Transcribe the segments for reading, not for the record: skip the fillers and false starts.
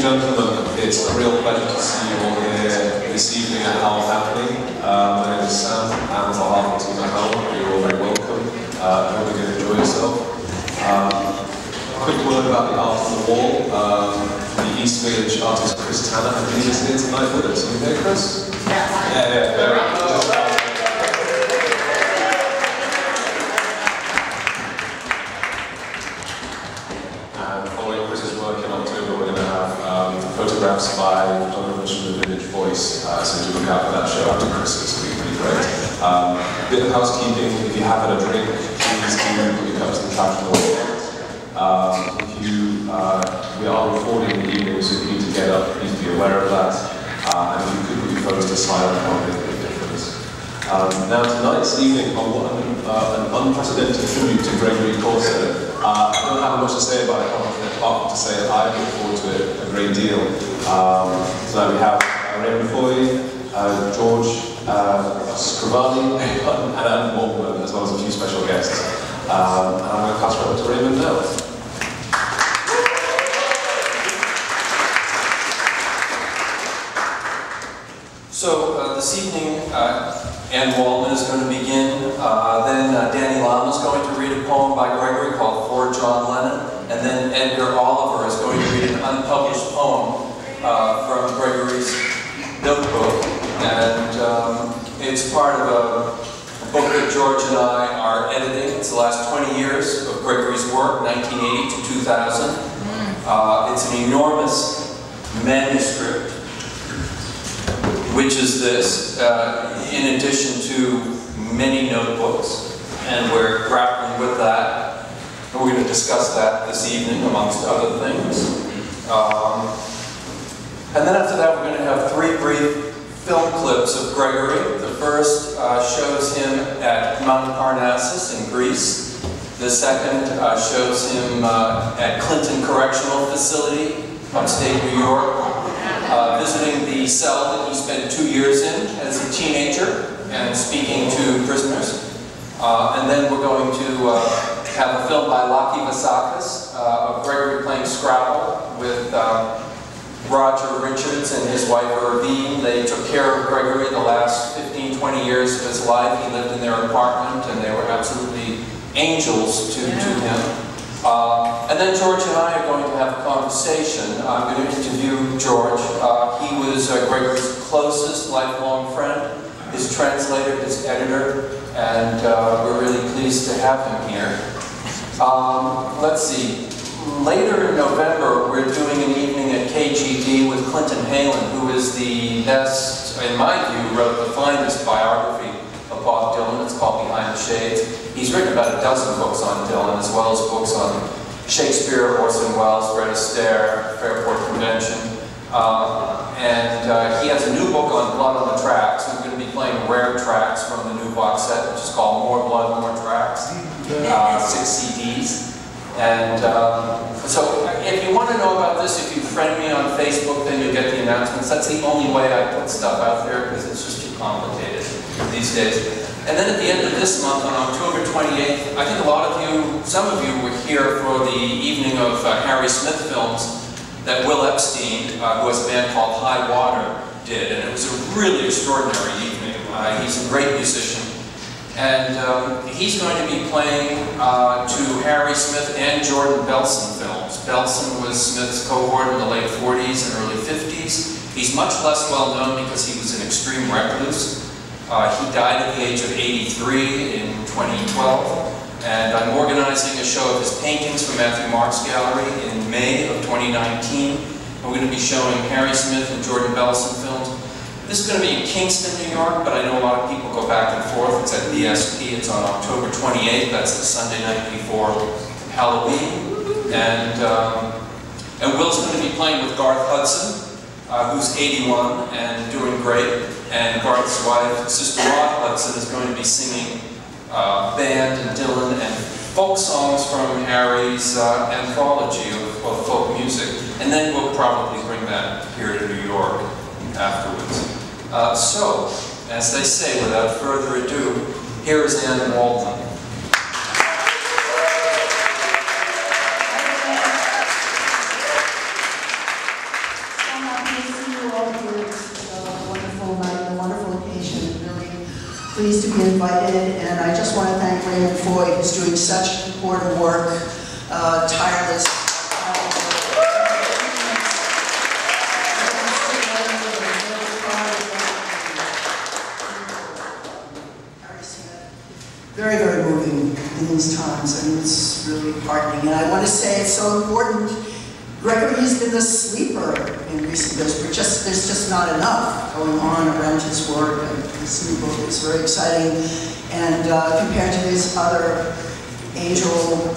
gentlemen, it's a real pleasure to see you all here this evening at Howl Happening. My name is Sam, and on behalf of the team at Howl, you're all very welcome. I hope you're going to enjoy yourself. Quick word about the art on the wall. The East Village artist Chris Tanner, I believe, is here tonight with us. Are you there, Chris? Yeah, very good. Photographs by photographers from the Village Voice, so do look out for that show after Christmas. It'll be pretty great. A bit of housekeeping: if you have had a drink, please do put your cups in the trash on the way out. We are recording the evening, so if you need to get up, please be aware of that. And if you could put your phones to silent, that would make a big difference. Now tonight's evening, I want an unprecedented tribute to Gregory Corso. I don't have much to say about it, apart from to say that I look forward to it a great deal. Tonight we have Raymond Foye, George Scrivani, and Adam Morgan, as well as a few special guests. And I'm going to pass it over to Raymond now. So this evening, Anne Waldman is going to begin. Then Danny Lama is going to read a poem by Gregory called For John Lennon. And then Edgar Oliver is going to read an unpublished poem from Gregory's notebook. And it's part of a book that George and I are editing. It's the last 20 years of Gregory's work, 1980 to 2000. It's an enormous manuscript, which is this, in addition to many notebooks, and we're grappling with that. And we're going to discuss that this evening, amongst other things. And then after that, we're going to have 3 brief film clips of Gregory. The first shows him at Mount Parnassus in Greece. The second shows him at Clinton Correctional Facility, upstate New York. Visiting the cell that he spent 2 years in as a teenager and speaking to prisoners. And then we're going to have a film by Laki Vasakis of Gregory playing Scrabble with Roger Richards and his wife Irvine. They took care of Gregory the last 15, 20 years of his life. He lived in their apartment and they were absolutely angels to him. And then George and I are going to have a conversation. I'm going to interview George. He was Gregory's closest lifelong friend, his translator, his editor, and we're really pleased to have him here. Let's see. Later in November, we're doing an evening at KGD with Clinton Halen, who is the best, in my view, wrote the finest biography of Bob Dylan. It's called Behind the Shades. He's written about a dozen books on Dylan, as well as books on Shakespeare, Orson Welles, Fred Astaire, Fairport Convention. He has a new book on Blood on the Tracks. We're going to be playing rare tracks from the new box set, which is called More Blood, More Tracks, 6 CDs. And so if you want to know about this, if you friend me on Facebook, then you'll get the announcements. That's the only way I put stuff out there, because it's just too complicated these days. And then at the end of this month, on October 28th, I think a lot of you, some of you were here for the evening of Harry Smith films that Will Epstein, who has a band called High Water, did. And it was a really extraordinary evening. He's a great musician. And he's going to be playing to Harry Smith and Jordan Belson films. Belson was Smith's cohort in the late 40s and early 50s. He's much less well known because he was an extreme recluse. He died at the age of 83 in 2012. And I'm organizing a show of his paintings from Matthew Mark's gallery in May of 2019. We're going to be showing Harry Smith and Jordan Belson films. This is going to be in Kingston, New York, but I know a lot of people go back and forth. It's at BSP. It's on October 28th. That's the Sunday night before Halloween. And Will's going to be playing with Garth Hudson, who's 81 and doing great. And Garth's wife, Sister Rod Hudson, is going to be singing band and Dylan and folk songs from Harry's anthology of folk music. And then we'll probably bring that here to New York afterwards. So, as they say, without further ado, here is Anne Waldman. doing such important work, tireless. Very, very moving in these times, and it's really heartening. And I want to say it's so important. Gregory has been a sleeper in recent years. There's just not enough going on around his work, and this new book is very exciting. And compared to his other angel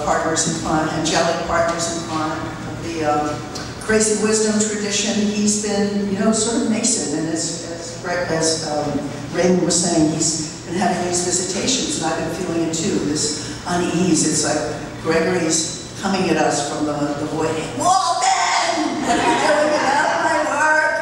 partners in crime, angelic partners in crime, the crazy wisdom tradition, he's been, you know, sort of nascent. And as Raymond was saying, he's been having these visitations, and I've been feeling it too, this unease. It's like Gregory's coming at us from the void. Walden! What are you doing about my work?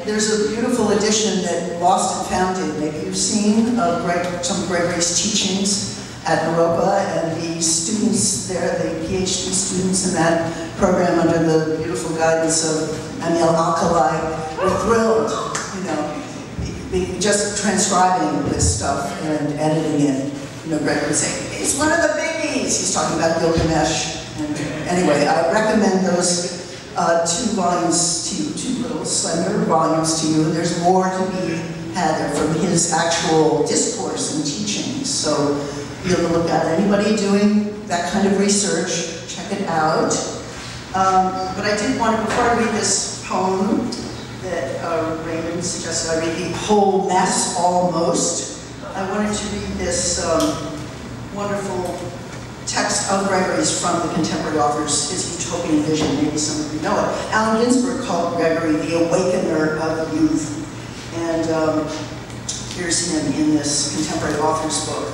There's a beautiful edition that Lost and Found. Maybe you've seen some of Gregory's teachings at Europa, and the students there, the PhD students in that program under the beautiful guidance of Emil Alcalai, were thrilled, you know, just transcribing this stuff and editing it. You know, Gregory would say, it's one of the biggies. He's talking about Gilgamesh. And anyway, I recommend those 2 volumes to you, 2 little slender volumes to you. There's more to be had there from his actual discourse and teachings. So be able to look at it. Anybody doing that kind of research, check it out. But I did want to, before I read this poem that Raymond suggested I read, the whole mess almost, I wanted to read this wonderful text of Gregory's from the contemporary authors, his utopian vision. Maybe some of you know it. Allen Ginsberg called Gregory the awakener of youth. And here's him in this contemporary author's book.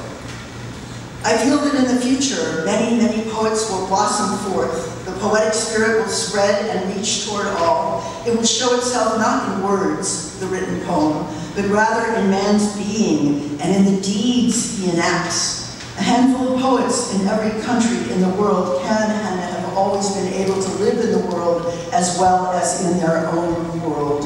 I feel that in the future, many, many poets will blossom forth. The poetic spirit will spread and reach toward all. It will show itself not in words, the written poem, but rather in man's being and in the deeds he enacts. A handful of poets in every country in the world can and have always been able to live in the world as well as in their own world.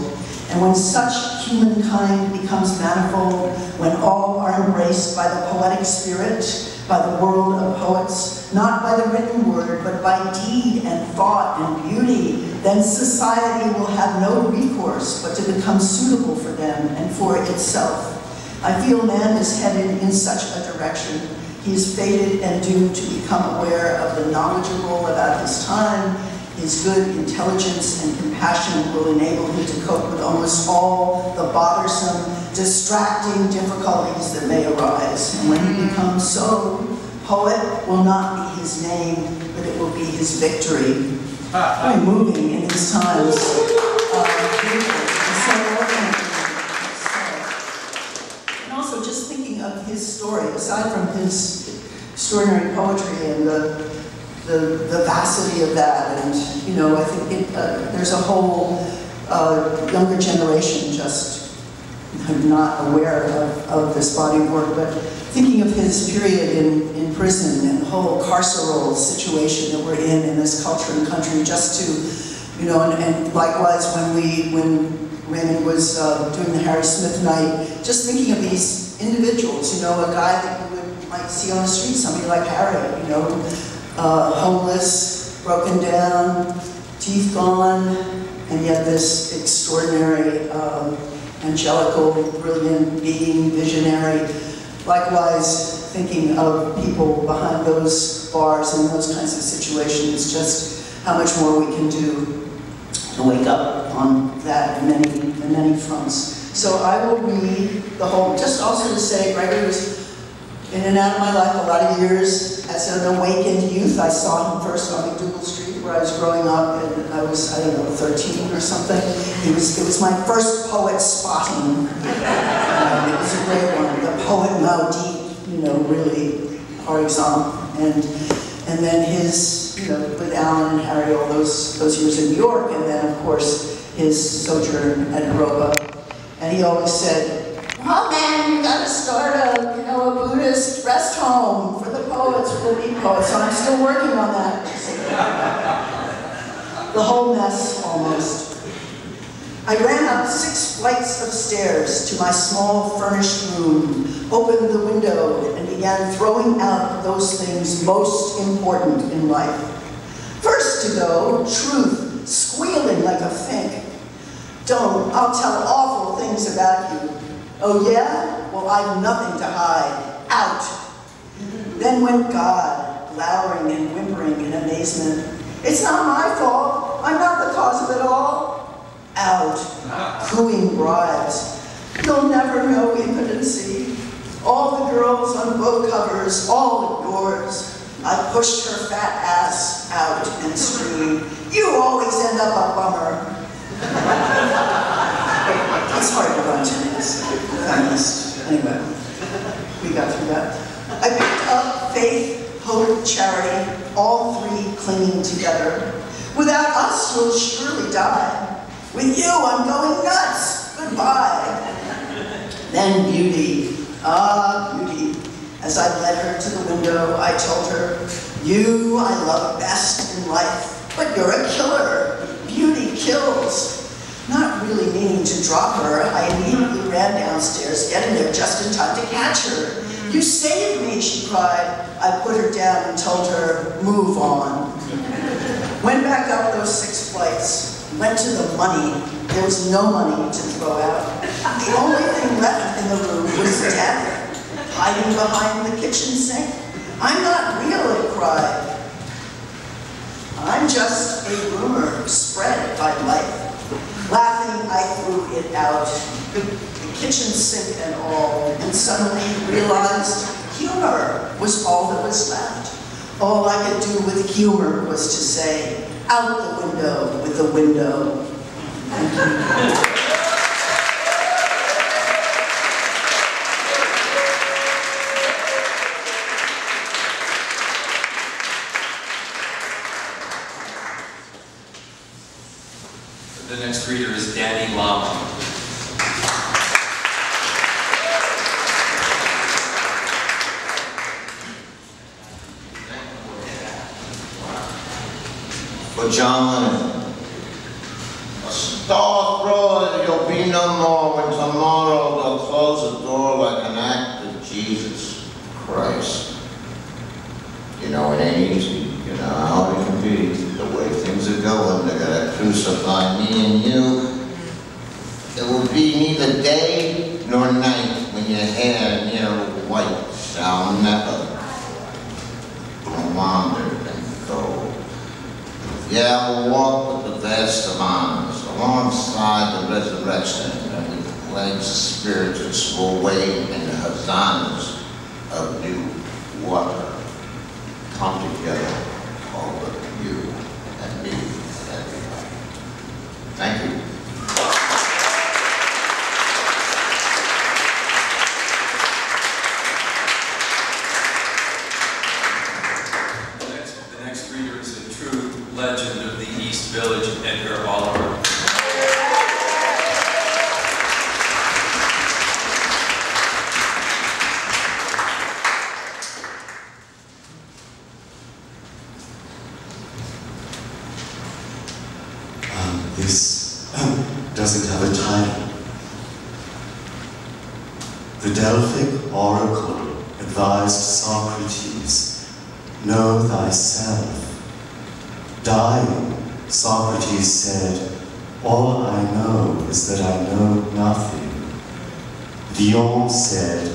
And when such humankind becomes manifold, when all are embraced by the poetic spirit, by the world of poets, not by the written word, but by deed and thought and beauty, then society will have no recourse but to become suitable for them and for itself. I feel man is headed in such a direction. He is fated and doomed to become aware of the knowledgeable about his time. His good intelligence and compassion will enable him to cope with almost all the bothersome, distracting difficulties that may arise. And when he becomes so, poet will not be his name, but it will be his victory. Very moving in these times. And also just thinking of his story, aside from his extraordinary poetry and the vastity of that, and you know, I think there's a whole younger generation just not aware of this body of work, but thinking of his period in prison and the whole carceral situation that we're in this culture and country, just to, you know, and likewise when Raymond was doing the Harry Smith night, just thinking of these individuals, you know, a guy that you might see on the street, somebody like Harry, you know, homeless, broken down, teeth gone, and yet this extraordinary, angelical, brilliant being, visionary. Likewise, thinking of people behind those bars and those kinds of situations, just how much more we can do to wake up on that in many fronts. So I will read the whole, just also to say, Gregory was in and out of my life a lot of years. As an awakened youth, I saw him first on McDougal Street, where I was growing up, and I was, I don't know, 13 or something. It was my first poet spotting. It was a great one. The poet Maudit, you know, really, par exemple. And then his, you know, with Alan and Harry, all those years in New York, and then, of course, his sojourn at Europa. And he always said, "Oh man, you gotta start a Buddhist rest home for the poets, for the deep poets." So I'm still working on that. The whole mess, almost. I ran up 6 flights of stairs to my small furnished room, opened the window, and began throwing out those things most important in life. First to go, truth, squealing like a fink. Don't, I'll tell awful things about you. Oh yeah? Well, I've nothing to hide. Out. Then went God, glowering and whimpering in amazement. It's not my fault. I'm not the cause of it all. Out, cooing bribes. You'll never know impotency. All the girls on book covers, all yours. I pushed her fat ass out and screamed, you always end up a bummer. It's hard to run to this. Feminist. Anyway, we got through that. I picked up faith, hope, charity, all 3 clinging together. Without us, you'll surely die. With you, I'm going nuts. Goodbye. Then beauty. Ah, beauty. As I led her to the window, I told her, you I love best in life, but you're a killer. Beauty kills. Not really meaning to drop her, I immediately ran downstairs, getting there just in time to catch her. You saved me, she cried. I put her down and told her, move on. Went back up those 6 flights. Went to the money. There was no money to throw out. The only thing left in the room was death, hiding behind the kitchen sink. I'm not real, it cried. I'm just a rumor spread by life. Laughing, I threw it out, the kitchen sink and all, and suddenly realized humor was all that was left. All I could do with humor was to say, out the window with the window. Thank you. The next reader is Danny Lama. For John Lennon. Star-thrower, you'll be no more when tomorrow they'll close the door like an act of Jesus Christ. You know, it ain't easy. You know how it can be. The way things are going, they're gonna crucify me and you. It will be neither day nor night when your hair near white shall never wander and go. Yeah, we'll walk with the vast of honors alongside the resurrection, and with legs of spirits will wade in the hosannas of new water. Come together, all of you and me and everybody. Thank you. The next reader is a true legend of the East Village, Edgar Oliver. This doesn't have a title. The Delphic oracle advised Socrates, know thyself. Dying, Socrates said, all I know is that I know nothing. Villon said,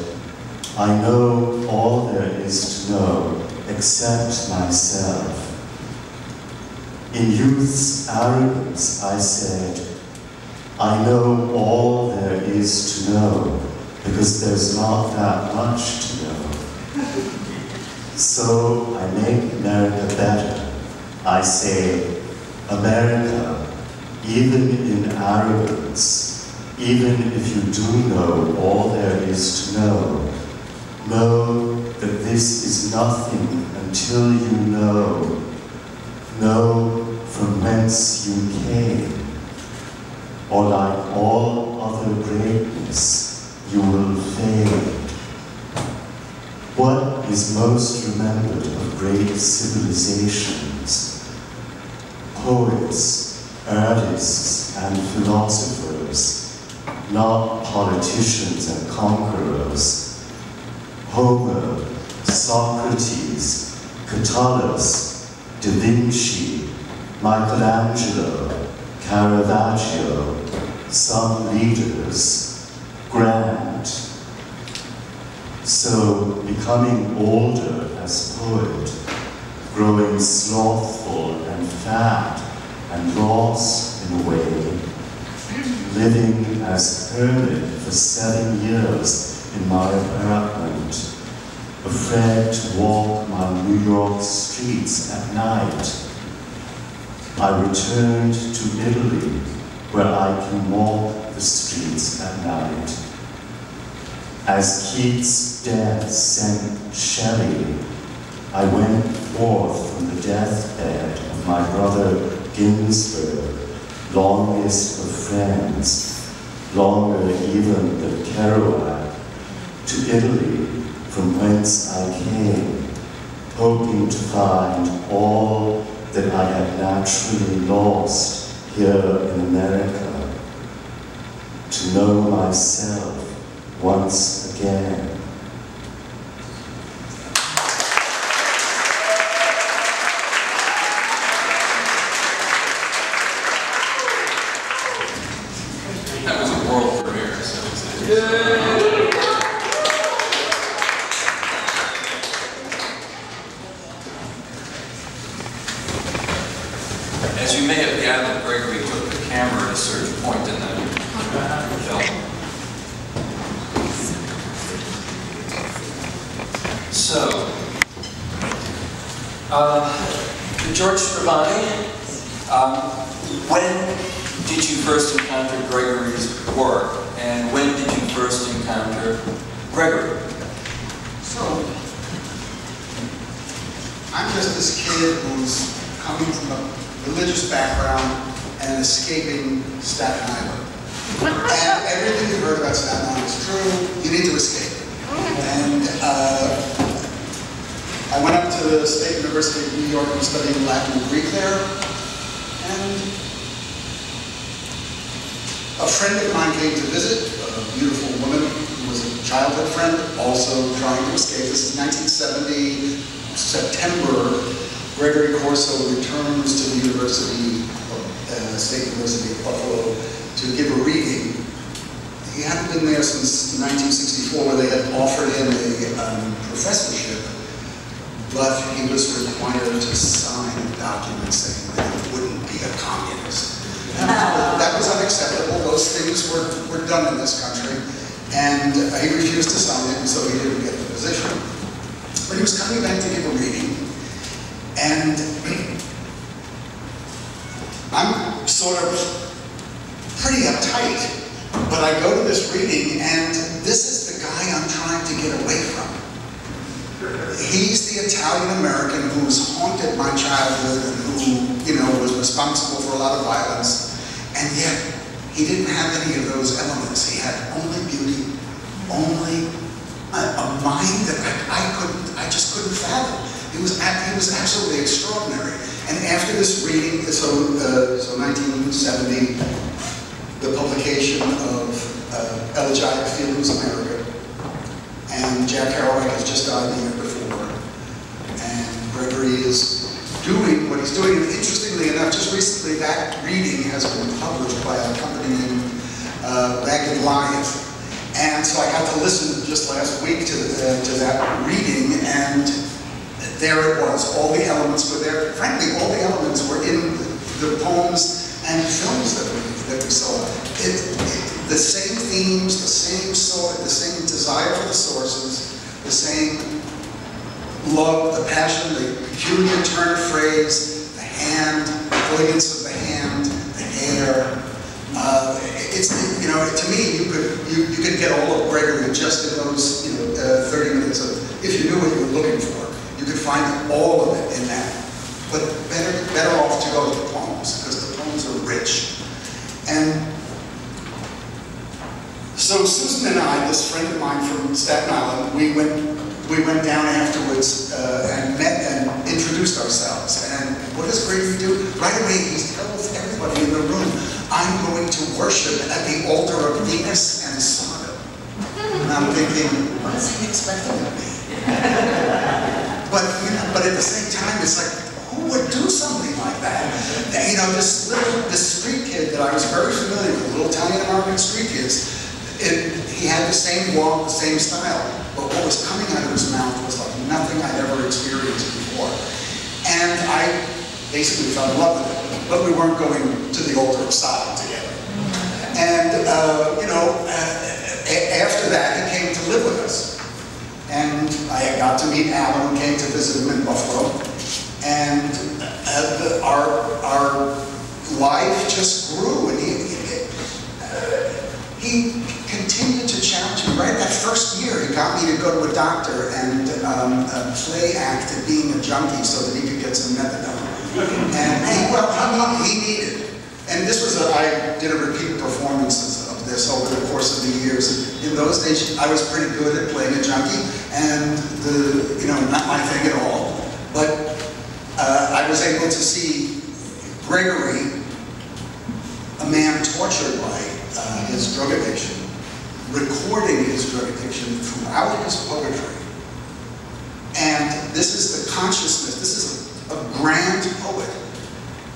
I know all there is to know except myself. In youth's arrogance, I said, I know all there is to know, because there's not that much to know. So I make America better. I say, America, even in arrogance, even if you do know all there is to know that this is nothing until you know from whence you came, or like all other greatness, you will fade. What is most remembered of great civilizations? Poets, artists and philosophers, not politicians and conquerors. Homer, Socrates, Catullus, Da Vinci, Michelangelo, Caravaggio, some leaders, grand. So, becoming older as poet, growing slothful and fat and lost in a way, living as hermit for 7 years in my apartment, afraid to walk my New York streets at night. I returned to Italy, where I can walk the streets at night. As Keats' death sent Shelley, I went forth from the deathbed of my brother Ginsberg, longest of friends, longer even than Kerouac, to Italy, from whence I came, hoping to find all that I had naturally lost here in America, to know myself once again. That was a world premiere, so as you may have gathered, Gregory took the camera at a certain point in the film. So, George Scrivani, when did you first encounter Gregory's work, and when did you first encounter Gregory? So, I'm just this kid who's coming from a religious background and escaping Staten Island. And everything you've heard about Staten Island is true. You need to escape. And I went up to the State University of New York and studied Latin and Greek there. And a friend of mine came to visit, a beautiful woman who was a childhood friend, also trying to escape. This is 1970, September. Gregory Corso returns to the University of State University of Buffalo to give a reading. He hadn't been there since 1964, where they had offered him a professorship, but he was required to sign a document saying that he wouldn't be a communist. That was unacceptable. Those things were done in this country, and he refused to sign it, and so he didn't get the position. But he was coming back to give a reading, and I'm sort of pretty uptight, but I go to this reading, and this is the guy I'm trying to get away from. He's the Italian-American who's haunted my childhood and who, was responsible for a lot of violence, and yet he didn't have any of those elements. He had only beauty, only a mind that I just couldn't fathom. He was absolutely extraordinary. And after this reading, so 1970, the publication of Elegiac Feelings America, and Jack Kerouac has just died the year before, and Gregory is doing what he's doing. And interestingly enough, just recently that reading has been published by a company named Ragged Lion. And so I got to listen just last week to that reading, and there it was. All the elements were there. Frankly, all the elements were in the poems and films that we saw. The same themes, the same sword, the same desire for the sources, the same love, the passion, the peculiar turn of phrase, the hand, the elegance of the hand, the hair. To me, you could get all of Gregory just in those 30 minutes of, if you knew what you were looking for. You could find all of it in that. But better off to go to the poems, because the poems are rich. And so Susan and I, this friend of mine from Staten Island, we went down afterwards and met and introduced ourselves. And what does Gregory do? Right away, he tells everybody in the room, I'm going to worship at the altar of Venus and Sodom. And I'm thinking, what is he expecting of me? But at the same time, it's like, who would do something like that? You know, this street kid that I was very familiar with, little Italian-American street kids, he had the same walk, the same style, but what was coming out of his mouth was like nothing I'd ever experienced before. And I basically fell in love with it, but we weren't going to the altar of Sodom together. And, after that, he came to live with us. And I got to meet Alan, who came to visit him in Buffalo. And our life just grew, and he continued to challenge me. Right that first year, he got me to go to a doctor and play act at being a junkie so that he could get some methadone. And he needed. And this was I did a repeat performances of this over the course of the years. In those days, I was pretty good at playing a junkie, and not my thing at all. But I was able to see Gregory, a man tortured by his drug addiction, recording his drug addiction throughout his poetry. And this is the consciousness, this is a grand poet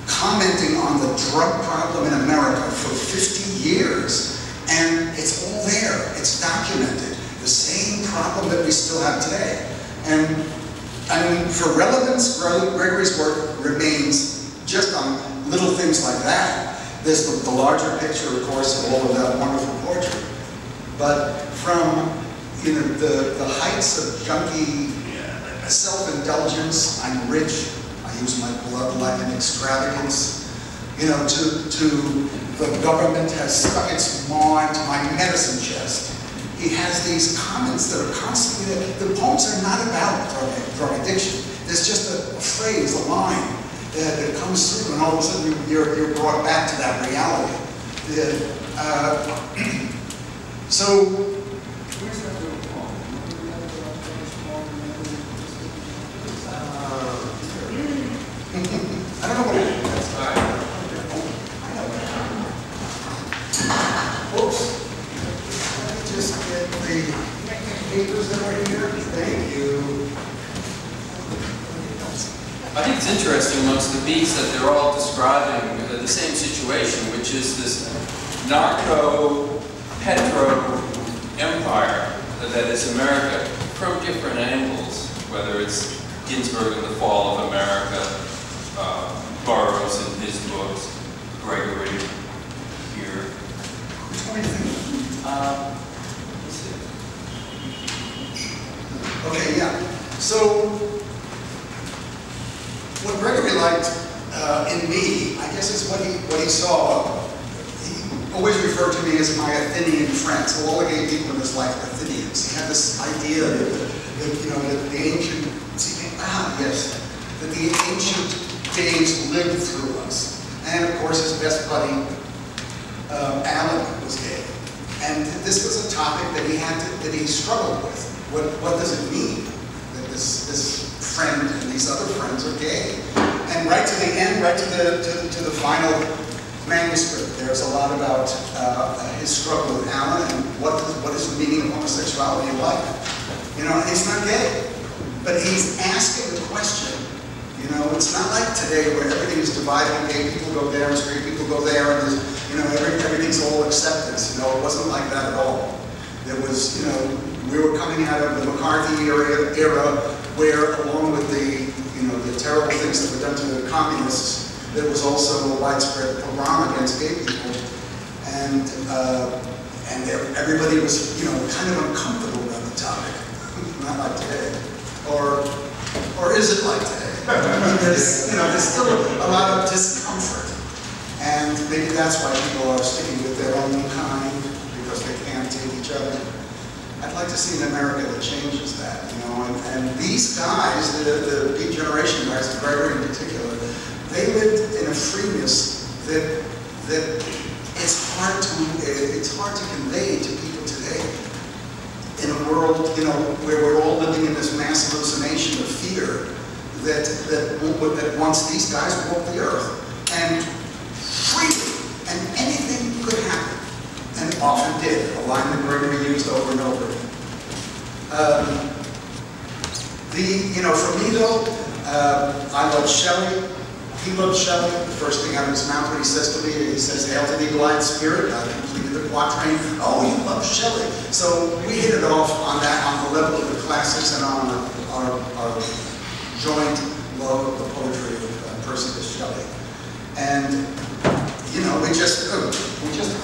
commenting on the drug problem in America for 50 years. And it's all there, it's documented. The same problem that we still have today. And I mean, for relevance, Gregory's work remains just on little things like that. There's the larger picture, of course, of all of that wonderful poetry. But from the heights of junkie self-indulgence, I'm rich, I use my blood like an extravagance, to the government has stuck its maw into my medicine chest. He has these comments that are constantly, the poems are not about drug addiction. There's just a phrase, a line that comes through, and all of a sudden you're brought back to that reality. So, where's that little poem? I don't know what it is. I know what it is. Oops. Let me just get the papers that are here. Thank you. I think it's interesting amongst the beats that they're all describing the same situation, which is this narco-petro empire that is America from different angles, whether it's Ginsberg in The Fall of America, Burroughs in his books, Gregory here. Which one do you think? Let's see. Okay, yeah. So, what Gregory liked in me, I guess, is what he saw. He always referred to me as my Athenian friend. So all the gay people in his life were Athenians. He had this idea that the ancient, that the ancient days lived through us. And of course, his best buddy, Alan, was gay. And this was a topic that he struggled with. What does it mean that this friend and these other friends are gay? And right to the end, right to the final manuscript, there's a lot about his struggle with Alan and what is the meaning of homosexuality in life. And he's not gay, but he's asking the question. It's not like today where everything is divided. Gay people go there and straight people go there, and everything's all acceptance. It wasn't like that at all. There was, we were coming out of the McCarthy era where, along with the terrible things that were done to the communists, there was also a widespread pogrom against gay people, and everybody was, kind of uncomfortable about the topic. Not like today, or is it like today? There's still a lot of discomfort, and maybe that's why people are sticking with their own kind, because they can't take each other. I'd like to see an America that changes that, and these guys, the big generation guys, Gregory in particular, they lived in a freeness that it's hard to convey to people today. In a world, where we're all living in this mass hallucination of fear, that once these guys walked the earth, and freely, and anything could happen, and often did, a line that Gregory used over and over. For me though, I love Shelley. He loved Shelley. The first thing out of his mouth when he says to me, he says, "Hail to the blind spirit." I completed the quatrain. Oh, you love Shelley. So we hit it off on the level of the classics and on our joint love of the poetry of Percy Shelley. And we just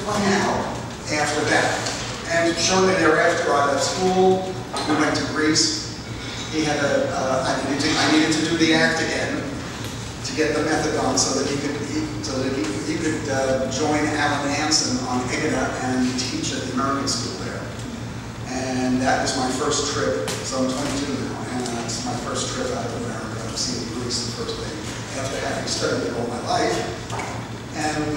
hung out after that. And shortly thereafter, I left school. We went to Greece. He had I needed to do the act again to get the methadone so that he could join Alan Hansen on Egada and teach at the American school there. And that was my first trip. So I'm 22 now, and that's my first trip out of America. I'm seeing Greece the first day after having studied it all my life. And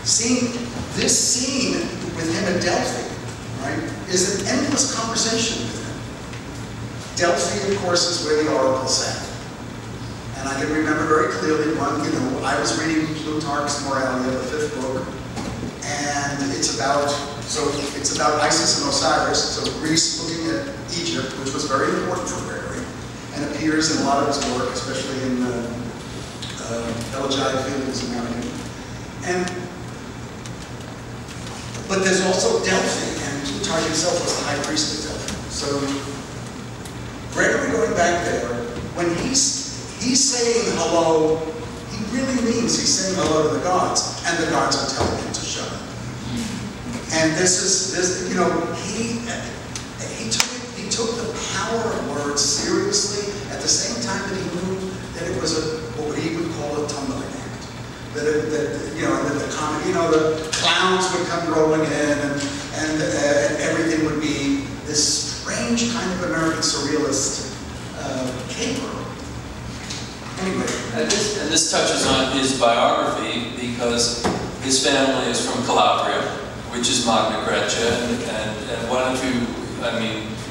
seeing this scene with him at Delphi, right, is an endless conversation with him. Delphi, of course, is where the oracle sat. And I can remember very clearly I was reading Plutarch's Moralia, the 5th book, and it's about Isis and Osiris, so Greece looking at Egypt, which was very important for Gregory, and appears in a lot of his work, especially in Elegiac Feelings American. But there's also Delphi, and Plutarch himself was the high priest of Delphi. So Gregory, going back there, when he's saying hello, he really means he's saying hello to the gods, and the gods are telling him to shut up. And he took the power of words seriously at the same time that he knew that it was what he would call a tumbling act. The clowns would come rolling in, and everything would be this strange kind of American surrealist caper. Anyway. And this touches on his biography because his family is from Calabria, which is Magna Grecia, and why don't you,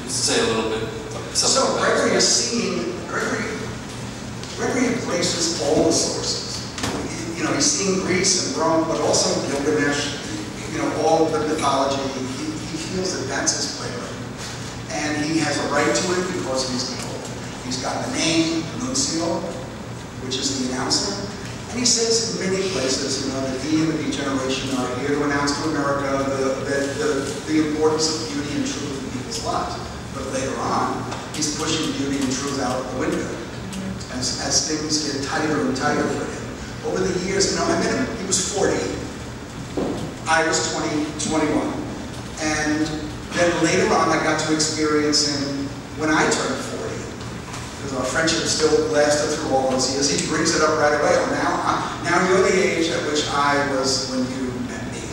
say a little bit something So about Gregory it. is seeing, Gregory embraces all the sources. He's seeing Greece and Rome, but also Gilgamesh, all of the mythology. He feels that that's his playwright. And he has a right to it because he's got the name, Nuncio, which is the announcer. And he says in many places, that he and the beat generation are here to announce to America the importance of beauty and truth in people's lives. But later on, he's pushing beauty and truth out the window as things get tighter and tighter for him. Over the years, I met him, he was 40. I was 21. And then later on, I got to experience him when I turned 40. Because our friendship still lasted through all those years. He brings it up right away. Now you're the age at which I was when you met me.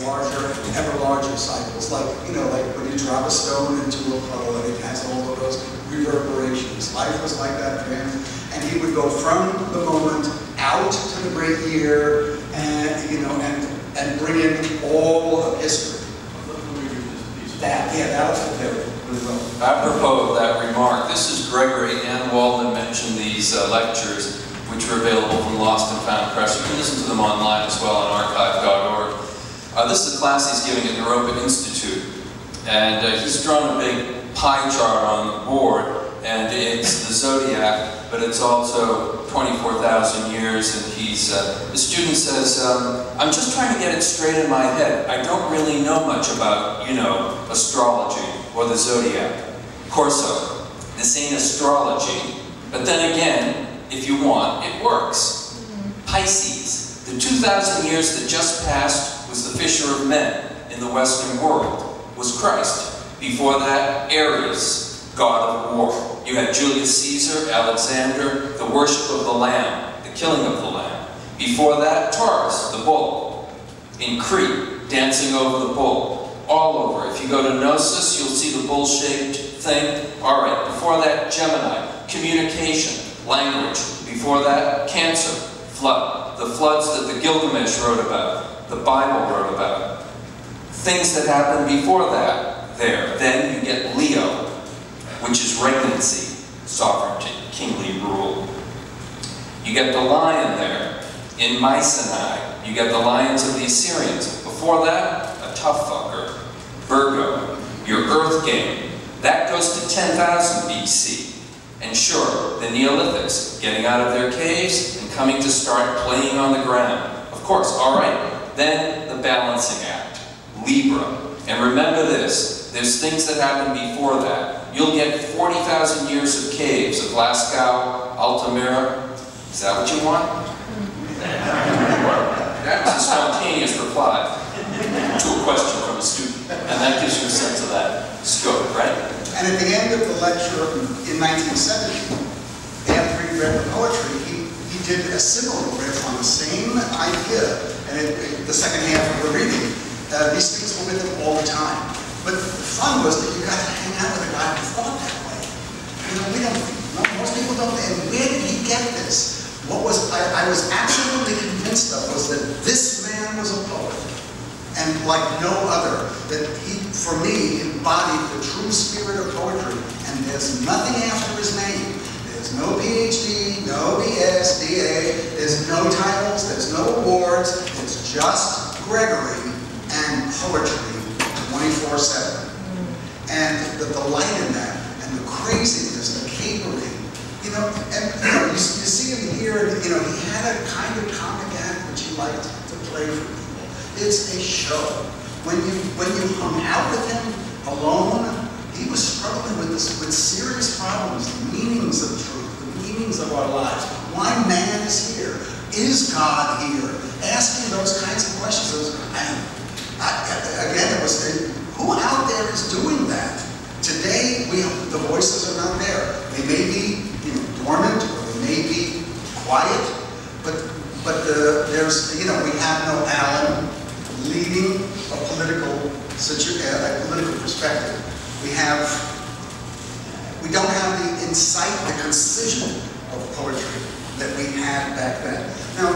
Larger, ever larger cycles. Like when you drop a stone into a puddle and it has all of those reverberations. Life was like that for him. And he would go from the moment out to the great year and bring in all of history. That'll fit there really well. Apropos of that remark, this is Gregory. Ann Walden mentioned these lectures, which are available from Lost and Found Press. You can listen to them online as well on archive.org. This is a class he's giving at the Europa Institute, and he's drawn a big pie chart on the board, and it's the zodiac, but it's also 24,000 years, and the student says, I'm just trying to get it straight in my head. I don't really know much about, astrology or the zodiac. Corso, this ain't astrology, but then again, if you want, it works. Pisces, the 2,000 years that just passed was the fisher of men in the Western world, was Christ. Before that, Aries, god of war. You had Julius Caesar, Alexander, the worship of the lamb, the killing of the lamb. Before that, Taurus, the bull. In Crete, dancing over the bull. All over. If you go to Gnosis, you'll see the bull-shaped thing. All right. Before that, Gemini, communication, language. Before that, Cancer, flood. The floods that the Gilgamesh wrote about, the Bible wrote about. Things that happened before that, there. Then you get Leo, which is regnancy, sovereignty, kingly rule. You get the lion there in Mycenae. You get the lions of the Assyrians. Before that, a tough fucker, Virgo, your earth game. That goes to 10,000 BC. And sure, the Neolithics, getting out of their caves and coming to start playing on the ground. Of course, all right. Then the balancing act, Libra. And remember this, there's things that happen before that. You'll get 40,000 years of caves of Lascaux, Altamira. Is that what you want? That was a spontaneous reply to a question from a student. And that gives you a sense of that scope, right? And at the end of the lecture in 1970, after he read the poetry, he did a similar riff on the same idea. And the second half of the reading, these things were with him all the time. But the fun was that you got to hang out with a guy who thought that way. You know, most people don't. And where did he get this? What was I was absolutely convinced of was that this man was a poet, and like no other, that he, for me, embodied the true spirit of poetry. And there's nothing after his name. There's no PhD, no BS, BA. There's no titles. There's no awards. It's just Gregory and poetry, 24/7. And the delight in that, and the craziness, the capering. You see him here, he had a kind of comic act which he liked to play for people. It's a show. When you hung out with him alone, he was struggling with serious problems, the meanings of truth, the meanings of our lives. Why man is here? Is God here? Asking those kinds of questions. Again, it was, who out there is doing that? Today, the voices are not there. They may be dormant, or they may be quiet, but there's, we have no Alan leading a political perspective. We don't have the insight, the concision of poetry that we had back then. Now,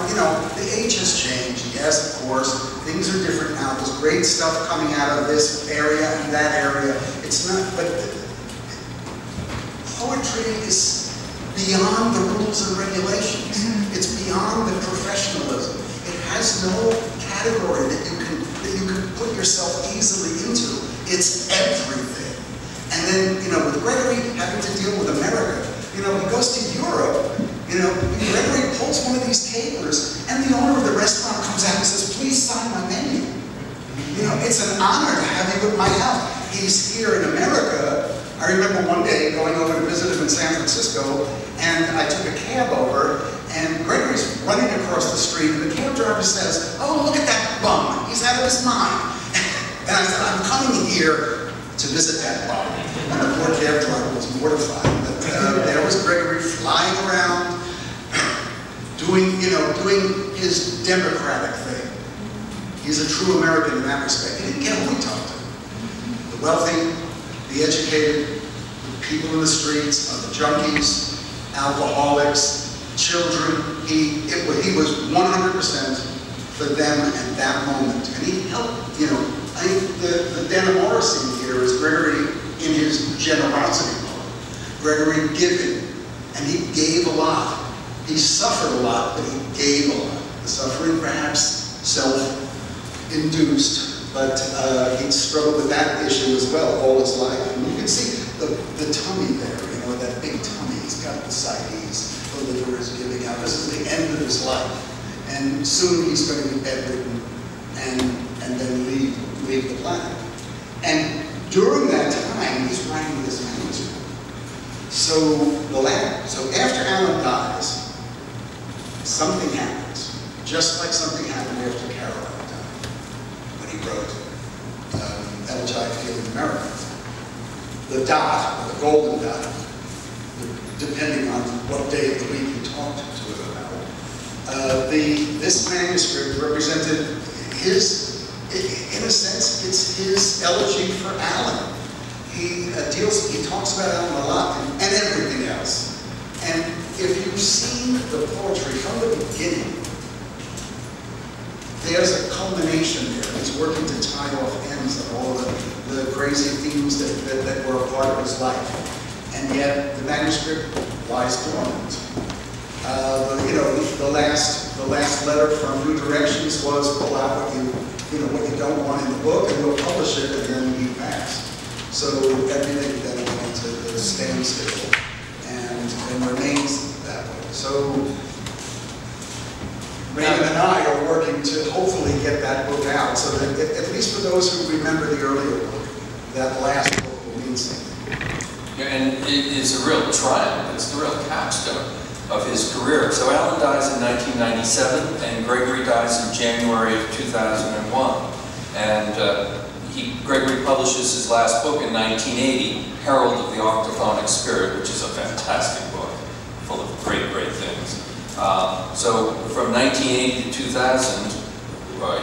the age has changed, yes, of course. Things are different now. There's great stuff coming out of this area and that area. It's not, but poetry is beyond the rules and regulations. It's beyond the professionalism. It has no category that you can put yourself easily into. It's everything. And then, with Gregory having to deal with America, he goes to Europe, Gregory pulls one of these capers, and the owner of the restaurant comes out and says, "Please sign my menu." It's an honor to have you at my house. He's here in America. I remember one day going over to visit him in San Francisco, and I took a cab over, and Gregory's running across the street, and the cab driver says, "Oh, look at that bum. He's out of his mind." And I said, "I'm coming here to visit that bum." And the poor cab driver was mortified. But there was Gregory flying around, doing his democratic thing. He's a true American in that respect. He didn't care who he talked to. The wealthy, the educated, the people in the streets, the junkies, alcoholics, children. He was 100% for them at that moment. And he helped, I think the Dannemora scene here is Gregory in his generosity mode. Gregory giving, and he gave a lot. He suffered a lot, but he gave a lot. The suffering perhaps self-induced, but he struggled with that issue as well all his life. And you can see the tummy there, that big tummy. He's got the ascites, the liver is giving out. This is the end of his life. And soon he's going to be bedridden and then leave the planet. And during that time, he's writing this manuscript. So after Alan dies, something happens. Just like something happened after Caroline died, when he wrote Elegy Feeling America. The dot, or the golden dot, depending on what day of the week you talked to him about, this manuscript represented in a sense, it's his elegy for Alan. He talks about Alan a lot, and everything else. And if you've seen the poetry from the beginning, there's a culmination there. He's working to tie off ends of all the crazy themes that were a part of his life. and yet the manuscript lies dormant. You know, the last letter from New Directions was pull out what you don't want in the book, and we'll publish it, and then you pass. So everything then went into the standstill and remains that way. So Raymond and I are working to hopefully get that book out, so that at least for those who remember the earlier book, that last book will mean something. Yeah, and it is a real triumph. It's the real capstone of his career. So Alan dies in 1997, and Gregory dies in January of 2001. And Gregory publishes his last book in 1980, Herald of the Octophonic Spirit, which is a fantastic book, full of great, great things. So from 1980 to 2000,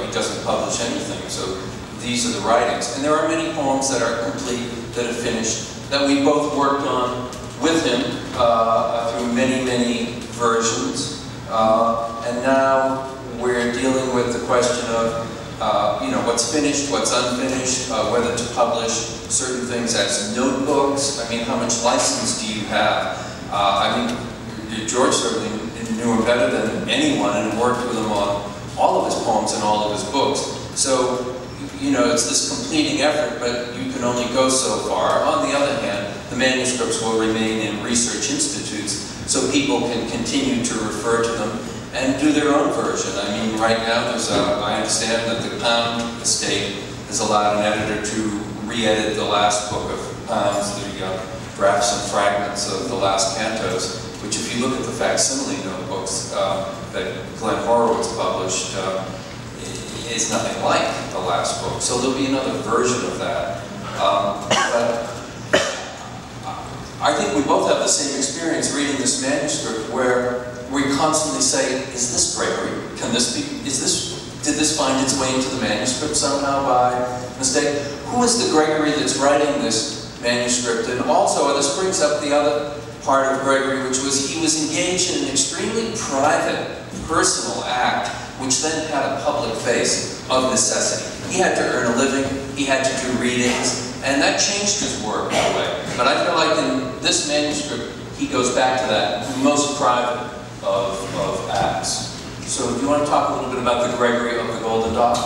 he doesn't publish anything. So these are the writings. And there are many poems that are complete, that are finished, that we both worked on with him through many, many versions. And now we're dealing with the question of what's finished, what's unfinished, whether to publish certain things as notebooks. I mean, how much license do you have? I mean, George certainly knew him better than anyone and worked with him on all of his poems and all of his books. So, it's this completing effort, but you can only go so far. On the other hand, the manuscripts will remain in research institutes, so people can continue to refer to them and do their own version. I mean, right now, I understand that the Pound estate has allowed an editor to re-edit the last book of Pound's, the drafts and fragments of the last cantos, which if you look at the facsimile notebooks that Glenn Horowitz published, is nothing like the last book. So there'll be another version of that. But I think we both have the same experience reading this manuscript where we constantly say, is this Gregory? Did this find its way into the manuscript somehow by mistake? Who is the Gregory that's writing this manuscript? And also, this brings up the other part of Gregory, which was he was engaged in an extremely private, personal act, which then had a public face of necessity. He had to earn a living, he had to do readings, and that changed his work in a way. But I feel like in this manuscript, he goes back to that most private of acts. So do you want to talk a little bit about the Gregory of the Golden Dot?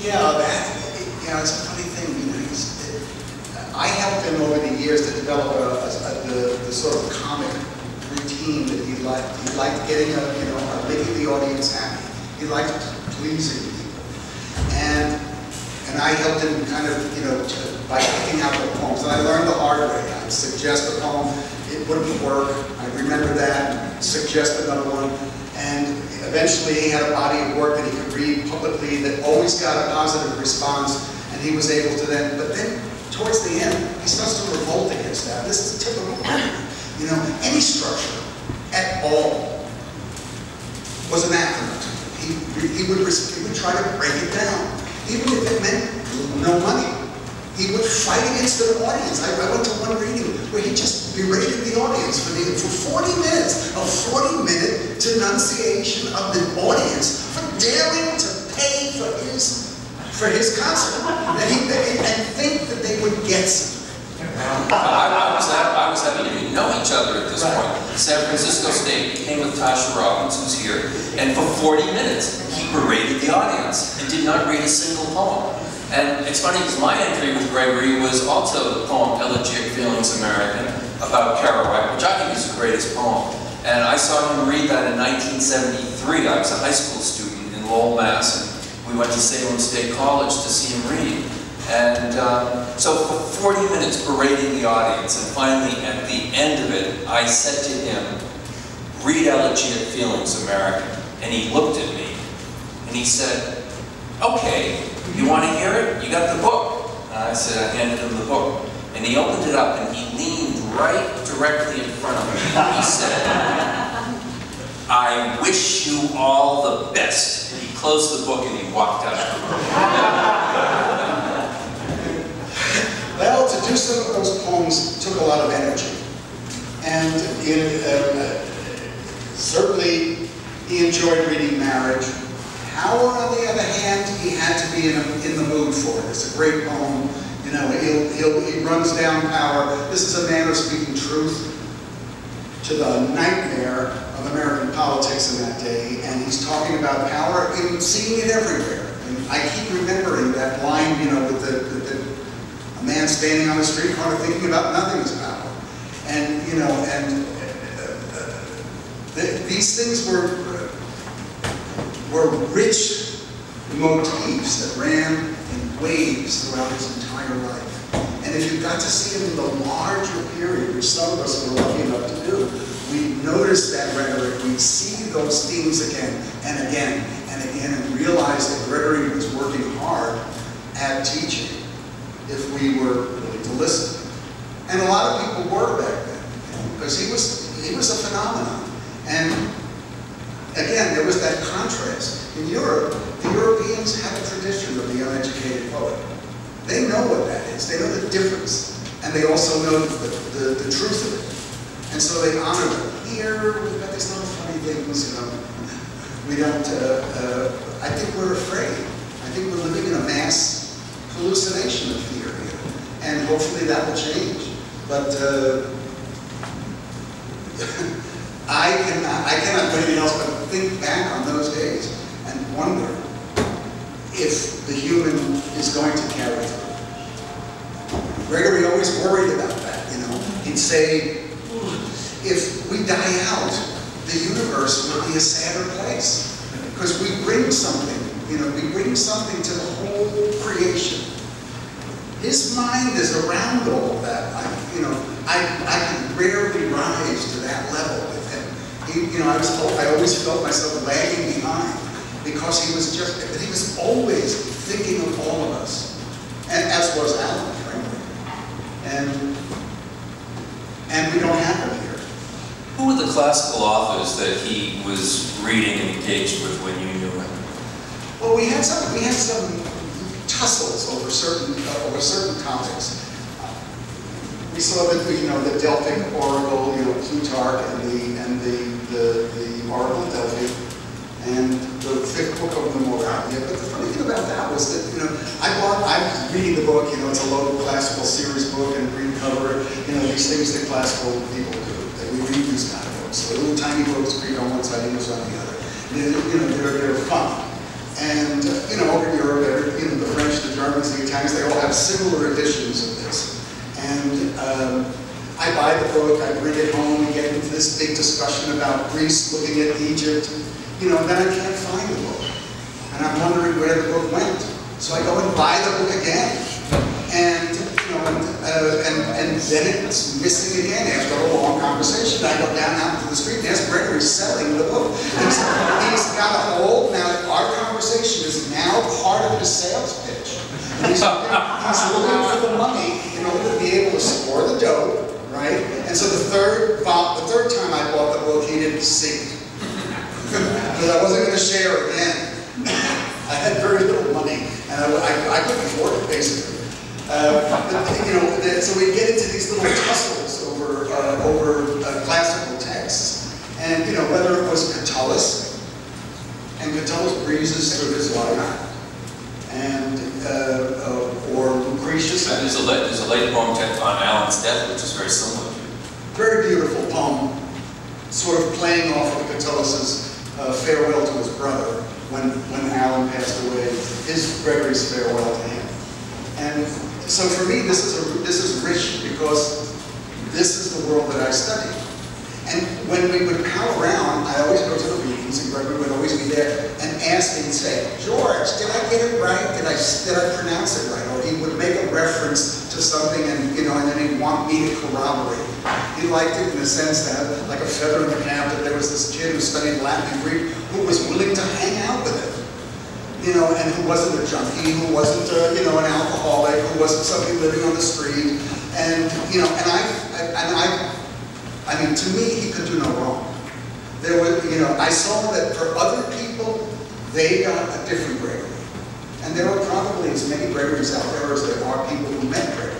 Yeah, it's a funny thing. I helped him over the years to develop the sort of comic routine that he liked. He liked getting making the audience happy. He liked pleasing people, and I helped him kind of by picking out the poems. And I learned the hard way. I'd suggest a poem, it wouldn't work. I remember that. Suggest another one, and eventually he had a body of work that he could read publicly that always got a positive response, and he was able to then. But then towards the end, he starts to revolt against that. This is typical. Any structure at all was anathema to him. He would try to break it down, even if it meant no money. He would fight against the audience. I went to one reading where he just berated the audience for 40 minutes, a 40-minute denunciation of the audience for daring to pay for his concert, and think that they would get something. I was having to know each other at this point. San Francisco State came with Tasha Robbins, who's here, and for 40 minutes he berated the audience and did not read a single poem. And it's funny because my entry with Gregory was also the poem Elegiac Feelings American about Kerouac, which I think is the greatest poem. And I saw him read that in 1973. I was a high school student in Lowell, Mass, and we went to Salem State College to see him read. And so for 40 minutes berating the audience, and finally at the end of it, I said to him, read Elegiac Feelings American. And he looked at me, and he said, okay, you want to hear it? You got the book. And I said, I handed him the book. And he opened it up, and he leaned right directly in front of me, and he said, I wish you all the best. And he closed the book, and he walked out of the room. Well, to do some of those poems took a lot of energy. And certainly he enjoyed reading Marriage. Howl, on the other hand, he had to be in the mood for it. It's a great poem. You know, he runs down power. This is a man who's speaking truth to the nightmare of American politics in that day, and he's talking about power and seeing it everywhere. And I keep remembering that line, you know, with a man standing on the street corner thinking about nothing is power. And, you know, and these things were rich motifs that ran in waves throughout his entire life. And if you got to see him in the larger period, which some of us were lucky enough to do, we noticed that rhetoric, we'd see those themes again and again and again, and realize that Gregory was working hard at teaching if we were willing to listen. And a lot of people were back then, because he was a phenomenon. And again, there was that contrast. In Europe, the Europeans have a tradition of the uneducated poet. They know what that is. They know the difference. And they also know the truth of it. And so they honor them. Here, we've got these little funny things, you know. We don't, I think we're afraid. I think we're living in a mass hallucination of fear here. And hopefully that will change. But I cannot do anything else but think back on those days and wonder if the human is going to carry through. Gregory always worried about that, you know. He'd say, if we die out, the universe will be a sadder place. Because we bring something, you know, we bring something to the whole creation. His mind is around all of that. I can rarely rise to that level with him. You know, I always felt myself lagging behind, because he was always thinking of all of us, and as was Alan, frankly. And we don't have him here. Who were the classical authors that he was reading and engaged with when you knew him? Well, we had some tussles over certain topics. We saw that the Delphic oracle, you know, Plutarch and the Oracle of Delphi, and the fifth book of the Moravia. But the funny thing about that was that, you know, I was reading the book, you know, it's a low classical series book and green cover, you know, these things that classical people do. That we read these kind of books. The little tiny books, Greek on one side, English on the other. You know, they're fun. And, you know, over in Europe, you know, the French, the Germans, the Italians, they all have similar editions of this. And I buy the book, I bring it home, we get into this big discussion about Greece, looking at Egypt, you know, and then I can't find the book. And I'm wondering where the book went. So I go and buy the book again. And, you know, and then it's missing again after a long conversation. I go down out to the street and ask Gregory selling the book. He's got a hold. Now, our conversation is now part of his sales pitch. And he's looking for the money in order to be able to score the dough, right? And so the third time I bought the book, he didn't see it. Because I wasn't going to share again. I had very little money, and I couldn't afford it, basically. You know, so we get into these little tussles over classical texts, and you know, whether it was Catullus, and Catullus breezes through his life, and or Lucretius. And there's a late poem on Alan's death, which is very similar. Very beautiful poem, sort of playing off of Catullus's farewell to his brother when Alan passed away. Gregory's farewell to him. And so for me, this is rich, because this is the world that I study. And when we would pal around, I always go to the readings, and Gregory would always be there and ask me and say, "George, did I get it right? Did I pronounce it right?" Or he would make a reference to something, and you know, and then he'd want me to corroborate. He liked it in the sense that, like a feather in the cap, that there was this kid who studied Latin and Greek who was willing to hang out with him. You know, and who wasn't a junkie, who wasn't, you know, an alcoholic, who wasn't somebody living on the street, and you know, I mean, to me, he could do no wrong. There was, you know, I saw that for other people, they got a different Gregory, and there are probably as many Gregories out there as there are people who met Gregory,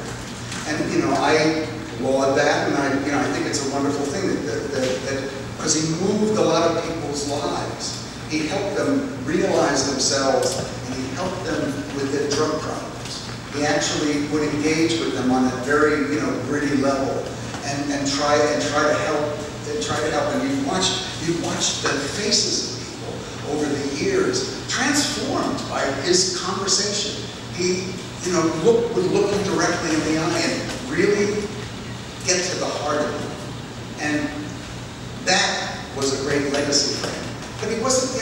and you know, I laud that, and I think it's a wonderful thing that because he moved a lot of people's lives. He helped them realize themselves, and he helped them with their drug problems. He actually would engage with them on a very, gritty level, and try to help. And you watch the faces of people over the years transformed by his conversation. He, would look them directly in the eye and really get to the heart of them. And that was a great legacy for him. But he wasn't,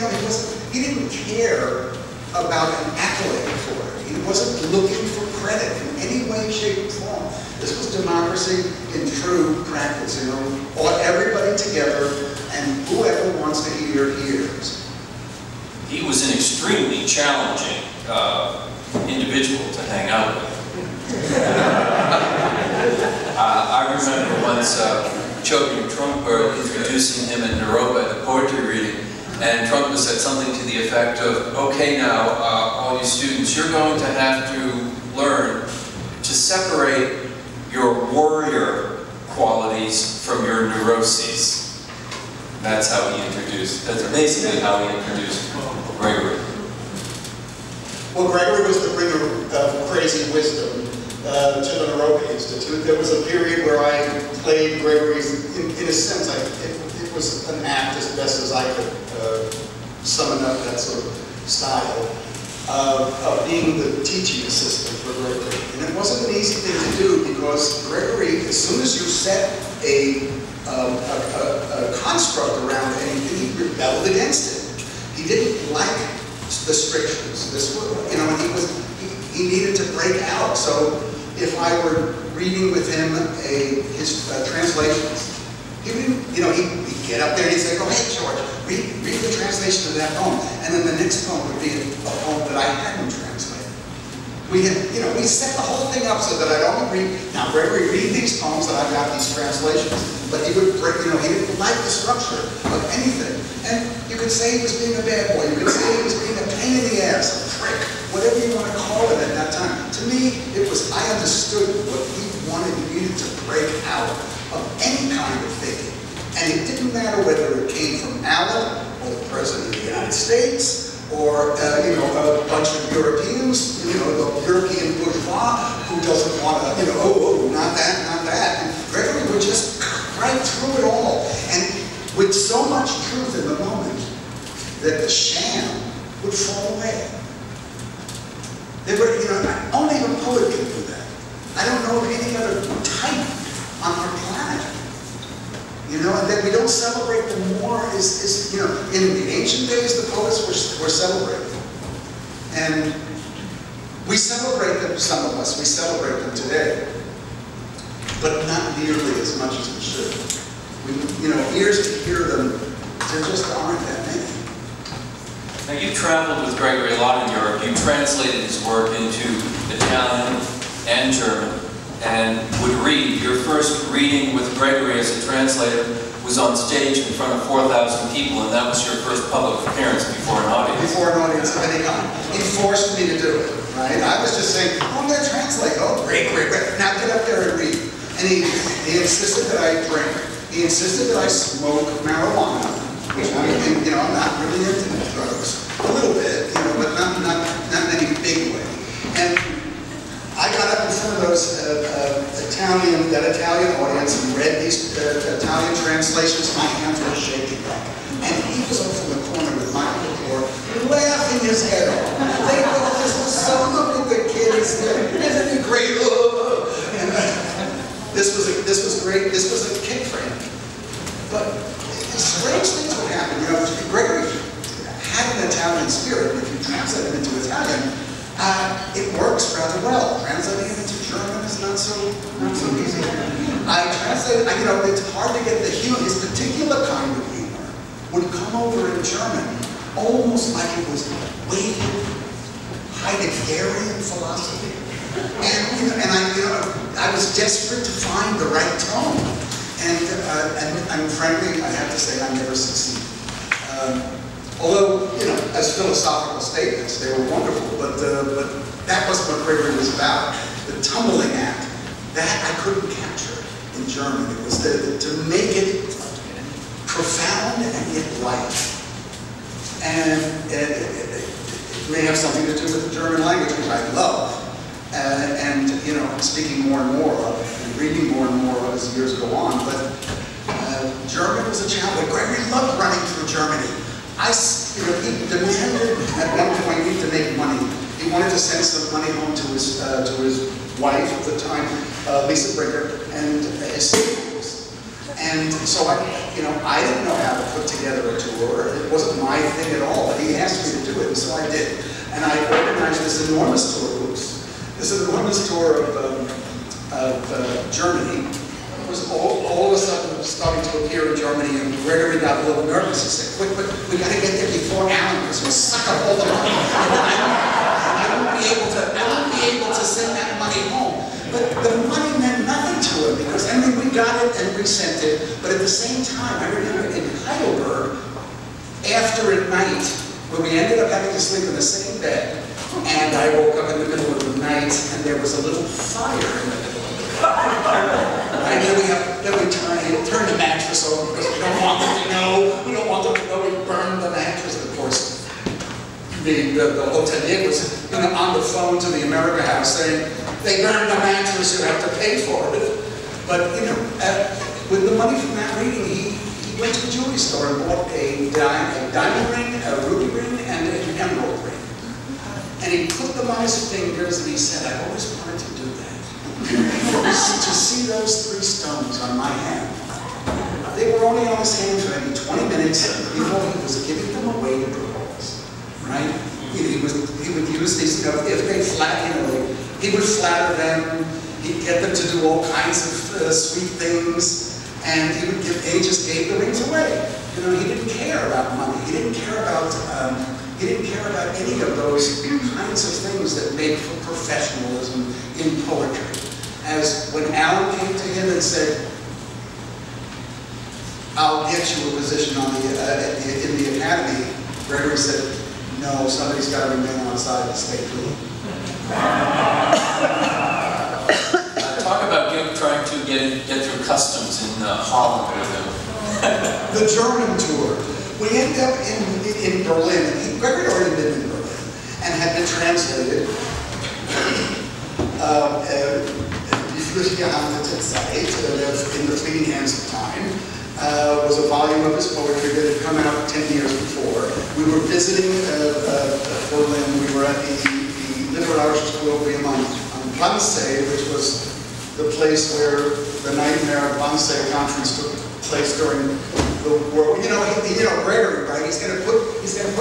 he didn't care about an accolade for it. He wasn't looking for credit in any way, shape, or form. This was democracy in true practice, or everybody together, and whoever wants to hear, hears. He was an extremely challenging individual to hang out with. I remember once Choking Trumper introducing him at Naropa at the poetry reading, and Trumper said something to the effect of, okay now, all you students, you're going to have to learn to separate your warrior qualities from your neuroses. That's how he introduced, that's basically how he introduced Gregory. Well, Gregory was the bringer of crazy wisdom to the Naropa Institute. There was a period where I played Gregory's, in a sense, it was an act as best as I could summon up that sort of style of being the teaching assistant for Gregory. And it wasn't an easy thing to do because Gregory, as soon as you set a construct around anything, he rebelled against it. He didn't like the strictures. This was, he needed to break out. So if I were reading with him his translations, he wouldn't, he'd get up there and he'd say, "Go ahead, George, read the translation of that poem," and then the next poem would be a poem that I hadn't translated. We set the whole thing up so that I'd only read. Now, Gregory, read these poems that I've got these translations, but he would break. He didn't like the structure of anything. And you could say he was being a bad boy. You could say he was being a pain in the ass, a prick, whatever you want to call it at that time. To me, I understood what he wanted. He needed to break out of any kind of thinking. And it didn't matter whether it came from Allen or the President of the United States or, a bunch of Europeans, the European bourgeois who doesn't want to, not that, not that. And Gregory would just right through it all. And with so much truth in the moment that the sham would fall away. They were, only a poet can do that. I don't know of any other type on our planet. And that we don't celebrate them more is in the ancient days, the poets were celebrated. And we celebrate them, some of us, we celebrate them today, but not nearly as much as we should. Ears to hear them, there just aren't that many. Now, you've traveled with Gregory a lot in Europe. You translated his work into Italian and German, and would read. Your first reading with Gregory as a translator was on stage in front of 4,000 people, and that was your first public appearance before an audience. Before an audience of any kind. He forced me to do it, right? I was just saying, I'm going to translate. Oh, great. Now get up there and read. And he insisted that I drink. He insisted that I smoke marijuana, which I'm not really into drugs. A little bit, but not in any big way. And I got up in front of that Italian audience and read these Italian translations. My hands were shaking. And he was off in the corner with Michael Moore, laughing his head off. They thought this was so, look at the kids, isn't it great? And this was great. This was a kick for him. But strange things would happen. Gregory had an Italian spirit. If you translate it into Italian, it works rather well. Translating it into German is not so easy. I translated, it's hard to get the humor. His particular kind of humor would come over in German almost like it was weighted Heideggerian philosophy. And I was desperate to find the right tone. And frankly, I have to say I never succeeded. Although, as philosophical statements, they were wonderful, but that wasn't what Gregory was about. The tumbling act, that I couldn't capture in German. It was to make it profound and yet light. And it may have something to do with the German language, which I love. and you know, speaking more and more of, and reading more and more of as years go on. But German was a challenge. Gregory loved running through Germany. You know, he demanded at one point he need to make money. He wanted to send some money home to his wife at the time, Lisa Bricker, and his siblings. And so I didn't know how to put together a tour. It wasn't my thing at all, but he asked me to do it, and so I did. And I organized this enormous tour. This enormous tour of Germany. It was all of a sudden starting to appear in Germany, and Gregory got a little nervous. He said, "Quick, we got to get there before Alan, because we'll suck up all the money. I won't be able to send that money home." But the money meant nothing to him, because I mean, we got it and we sent it. But at the same time, I remember in Heidelberg, after at night, when we ended up having to sleep in the same bed, and I woke up in the middle of the night, and there was a little fire in the middle of the bed. And then we turn the mattress over, because we don't want them to know. We don't want them to know we burned the mattress. Of course, the hotelier was on the phone to the America House saying, "They burned the mattress, you have to pay for it." But with the money from that reading, he went to a jewelry store and bought a diamond ring, a ruby ring, and an emerald ring. And he put them on his fingers, and he said, "I've always wanted to do that." To see those 3 stones on my hand. They were only on his hand for maybe 20 minutes before he was giving them away to propose. Right? He would use these, if they he would flatter them. He'd get them to do all kinds of sweet things, and he just gave the rings away. You know, he didn't care about money. He didn't care about any of those kinds of things that make for professionalism in poetry. As when Alan came to him and said, "I'll get you a position on in the academy," Gregory said, "No, somebody's got to remain outside the state room." Talk about trying to get through customs in Holland with him. The German tour. We ended up in Berlin. Gregory had already been in Berlin and had been translated. In the fleeting hands of time, was a volume of his poetry that had come out 10 years before. We were visiting Berlin. We were at the Literarisches Kolloquium on Wannsee, which was the place where the Nightmare of Wannsee conference took place during the war. You know, Gregory, right? He's gonna put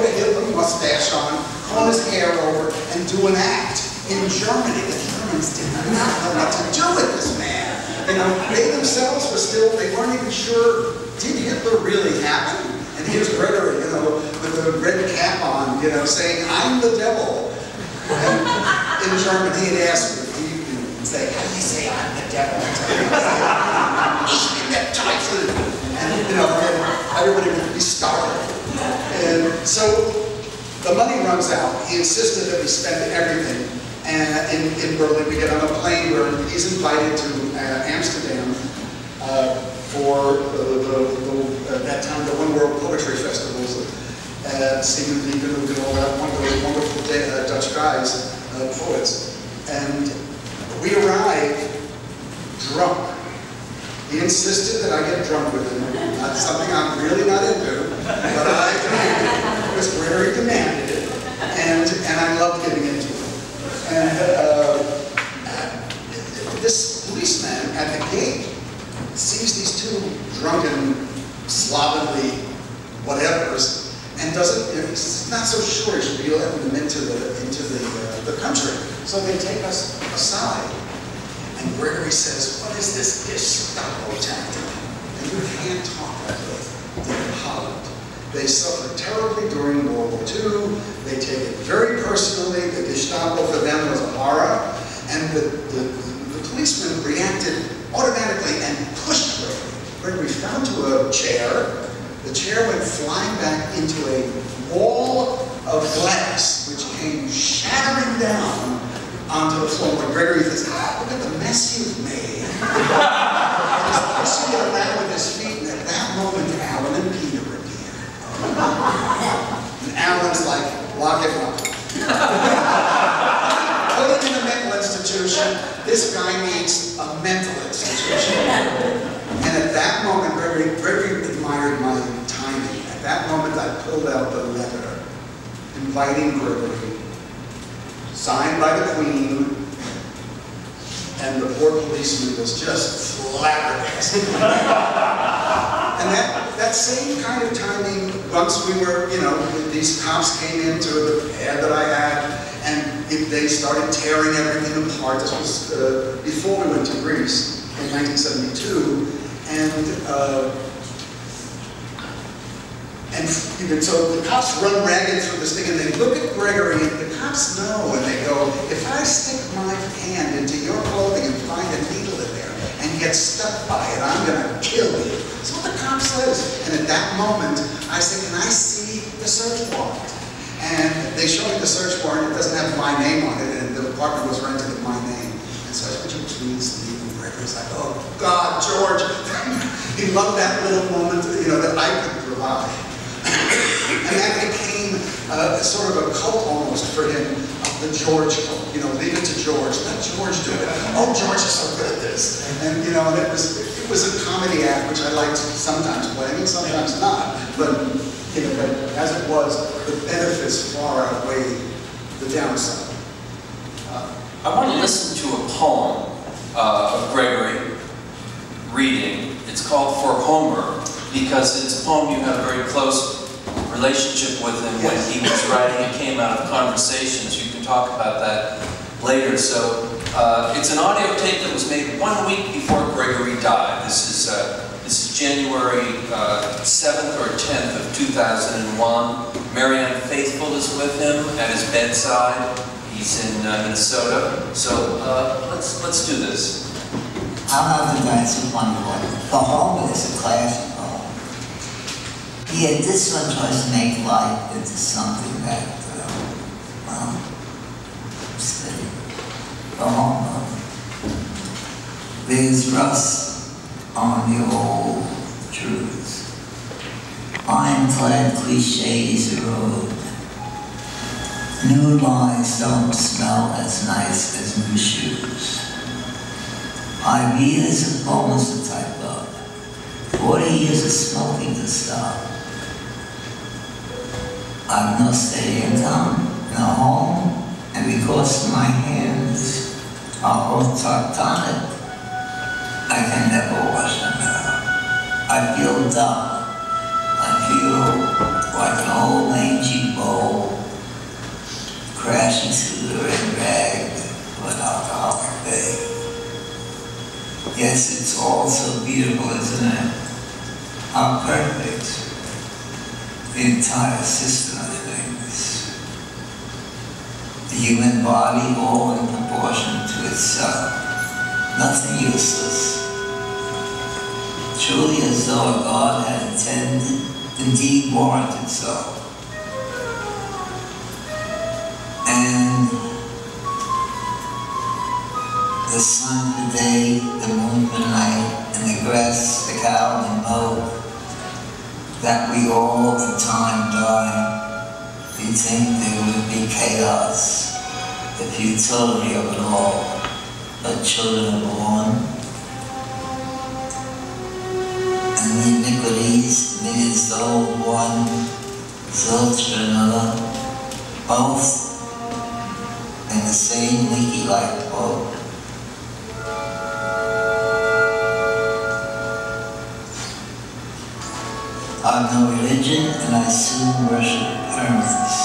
a Hitler mustache on, comb his hair over, and do an act. In Germany, the Germans did not know what to do with this man. You know, they themselves they weren't even sure, did Hitler really happen? And here's Gregory, with the red cap on, saying, "I'm the devil." And in German, he had asked me, he'd say, "How do you say I'm the devil?" Ich bin der Teufel. And, everybody would be startled. And so the money runs out. He insisted that we spend everything. And in Berlin, we get on a plane where he's invited to Amsterdam for at that time the One World Poetry Festivals. Simon Lieben and all that, one of those wonderful Dutch guys, poets. And we arrived drunk. He insisted that I get drunk with him. That's something I'm really not into, but I did it because Gregory demanded it, and I loved getting into it. And this policeman at the gate sees these 2 drunken, slovenly whatevers, and he's not so sure he should be letting them into the country. So they take us aside. And Gregory says, "What is this Gestapo tactic? And you can't talk that way in Holland. They suffered terribly during World War II. They take it very personally. The Gestapo for them was a horror." And the policeman reacted automatically and pushed Gregory. Gregory fell to a chair. The chair went flying back into a wall of glass, which came shattering down onto the floor. When Gregory says, "Look at the mess you've made." He's pushing it around with his feet, and at that moment, Alan and Peter appear. And Alan's like, "Lock it up." Put it in the mental institution. this guy needs a mental institution. And at that moment, Gregory admired my timing. At that moment, I pulled out the letter inviting Gregory, signed by the Queen, and the poor policeman was just flabbergasted. And that same kind of timing, once we were, these cops came into the pad that I had, and they started tearing everything apart. This was before we went to Greece in 1972, and so the cops run ragged through this thing, and they look at Gregory, and the cops know, and they go, if I stick my hand into your clothing and find a needle in there, and get stuck by it, I'm going to kill you. That's what the cop says. And at that moment, I said, can I see the search warrant? And they showed me the search warrant. It doesn't have my name on it, and the apartment was rented in my name. And so I said, would you please leave me? Gregory's like, oh, God, George. He loved that little moment, that I could provide. And that became sort of a cult almost for him, of the George cult. Leave it to George. Let George do it. Oh, George is so good at this. And it was a comedy act, which I liked sometimes playing and sometimes not. But as it was, the benefits far outweighed the downside. I want to listen to a poem of Gregory reading. It's called For Homer, because it's a poem you have a very close relationship with him when he was writing. It came out of conversations. You can talk about that later. So it's an audio tape that was made 1 week before Gregory died. This is January 7th or 10th of 2001. Marianne Faithfull is with him at his bedside. He's in Minnesota. So let's do this. I'll have to dance with one more. For Homer is a classic poem. Yeah, this one tries to make life into something that, steady. For Homer, there's rust on the old truths. Ironclad cliches erode. New lies don't smell as nice as new shoes. Ideas and poems to type up. 40 years of smoking to stop. I've no steady income, no home, and because my hands are autochtonic, I can never wash them out. I feel dumb. I feel like an old mangy bull crashing through the red rag of an alcoholic day. Yes, it's all so beautiful, isn't it? How perfect the entire system of things. The human body all in proportion to itself. Nothing useless. Truly as though a God had intended, indeed warranted so. And the sun the day, the moon the night, and the grass, the cow, and mow, that we all in time die. We think there would be chaos, the futility of it all, but children are born. And the iniquities, millions the old one, zilch for another, both in the same leaky like boat. I've no religion, and I soon worship hermits.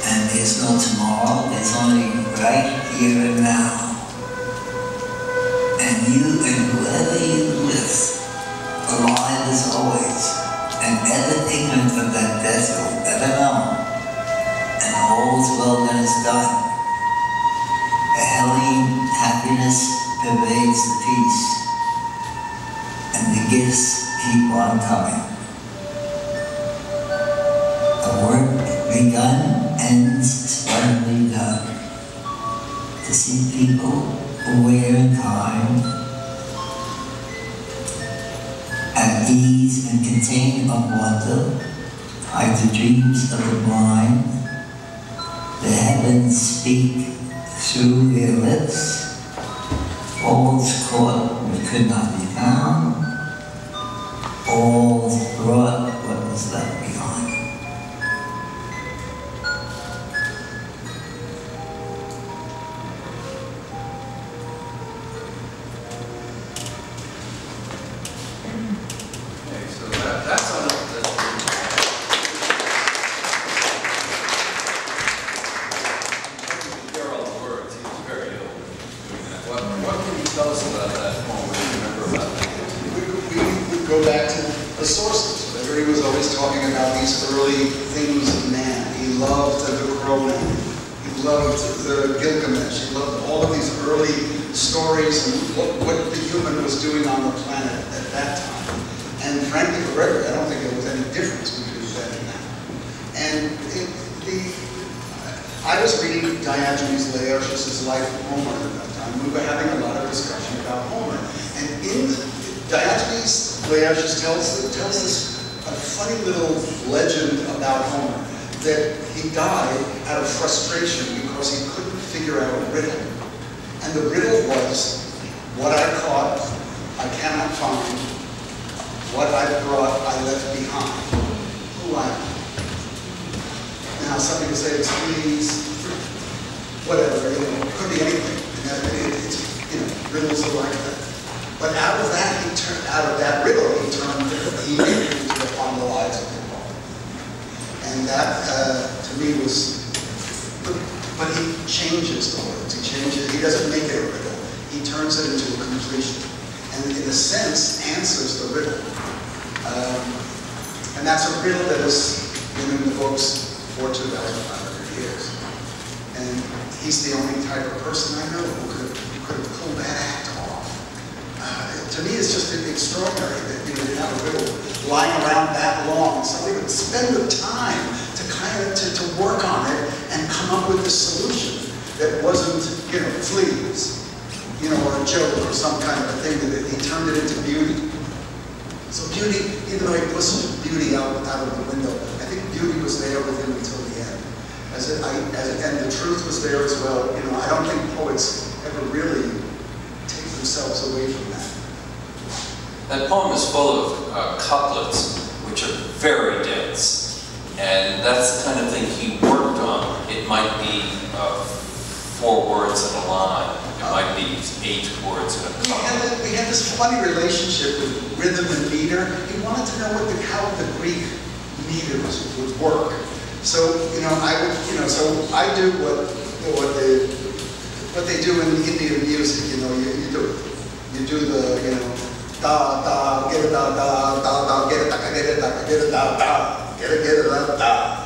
And there's no tomorrow, there's only right here and now. And you and whoever you with, alive as always, and ever ignorant of that death you'll ever know. And all's well that is done. A hellion happiness pervades the peace. And the gifts keep on coming. The work begun ends splendidly done. To see people aware and kind, at ease and contained of wonder, hide the dreams of the blind. The heavens speak to the ellipse, all's caught what could not be found, all's brought what was left behind. Okay, so that's on the words. He was very ill doing that. What can you tell us about that poem? What do you remember about that? We go back to the sources. Gregory was always talking about these early things of man. He loved the Corona. He loved the Gilgamesh. He loved all of these early stories and what the human was doing on the planet at that time. And frankly, for Gregory, I don't think there was any difference between then and now. And I was reading Diogenes Laertius' Life of Homer at that time. We were having a lot of discussion about Homer. And in Diogenes Laertius tells this a funny little legend about Homer, that he died out of frustration because he couldn't figure out a riddle. And the riddle was, what I caught, I cannot find. What I brought, I left behind. Who I am. Now, some people say it's fleas, whatever, it could be anything. Riddles are like that. But out of that riddle, he made it into Upon the Lives of People. And that, to me, was, but he changes the words. He doesn't make it a riddle. He turns it into a completion. And in a sense, answers the riddle. And that's a riddle that has been in the books for 2,500 years. And he's the only type of person I know who could have pulled that act off. To me, it's just extraordinary that you have a riddle lying around that long. Somebody would spend the time to to work on it and come up with a solution that wasn't, fleas, or a joke or some kind of a thing. That he turned it into beauty. So beauty, even though he pushed beauty out of the window, I think beauty was there with him until the end. And the truth was there as well. I don't think poets ever really take themselves away from that. That poem is full of couplets, which are very dense. And that's the kind of thing he worked on. It might be 4 words in a line. It might be 8 words in a couplet. We had this funny relationship with rhythm and meter. He wanted to know how the Greek meters would work. So, I do what they do in Indian music. You do the, da da get it da da da get it da get it da get it da da get it da da.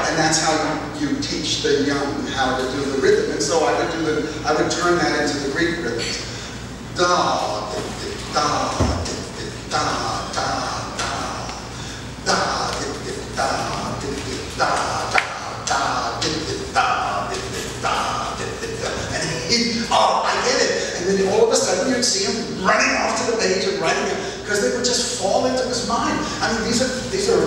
And that's how you teach the young how to do the rhythm. And so I would turn that into the Greek rhythms. Da da da da da da I get it. And then all of a sudden you'd see him running off to the page and writing it, because they would just fall into his mind. I mean, these are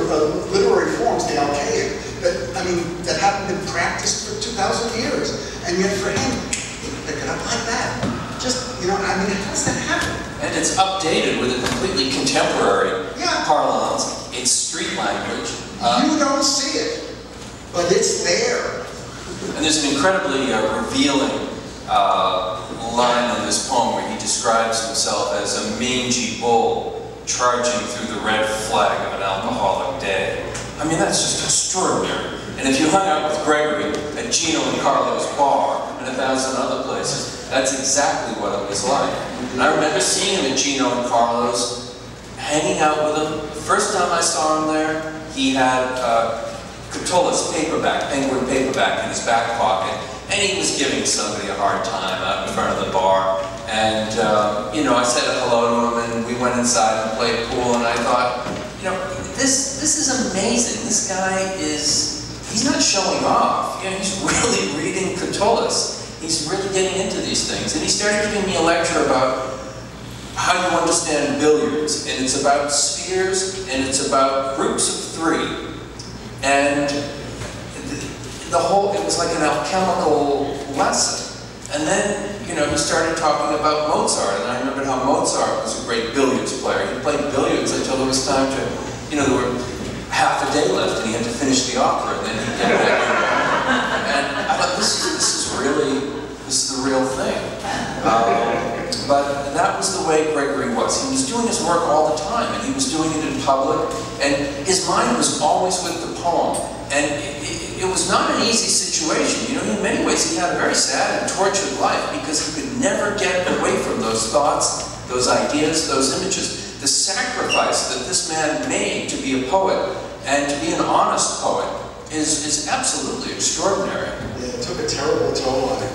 literary forms, the archaic, that haven't been practiced for 2,000 years. And yet for him, he'd pick it up like that. Just, how does that happen? And it's updated with a completely contemporary parlance. It's street language. You don't see it, but it's there. And there's an incredibly revealing line in this poem where he describes himself as a mangy bull charging through the red flag of an alcoholic day. I mean, that's just extraordinary. And if you hung out with Gregory at Gino and Carlo's bar and 1,000 other places, that's exactly what it was like. And I remember seeing him at Gino and Carlo's, hanging out with him. The first time I saw him there, he had Catullus paperback, Penguin paperback in his back pocket, and he was giving somebody a hard time out in front of the bar. And, I said hello to him, and we went inside and played pool, and I thought, this is amazing. This guy he's not showing off. He's really reading Catullus. He's really getting into these things. And he started giving me a lecture about how you understand billiards. And it's about spheres, and it's about groups of 3. And it was like an alchemical lesson. And then, you know, he started talking about Mozart, and I remembered how Mozart was a great billiards player. He played billiards until there was time to, you know, there were half a day left and he had to finish the opera, and then he'd get back in. And I thought, this is the real thing. But that was the way Gregory was. He was doing his work all the time, and he was doing it in public, and his mind was always with the poem. And it was not an easy situation. You know, in many ways he had a very sad and tortured life because he could never get away from those thoughts, those ideas, those images. The sacrifice that this man made to be a poet and to be an honest poet is absolutely extraordinary. Yeah, it took a terrible toll on him.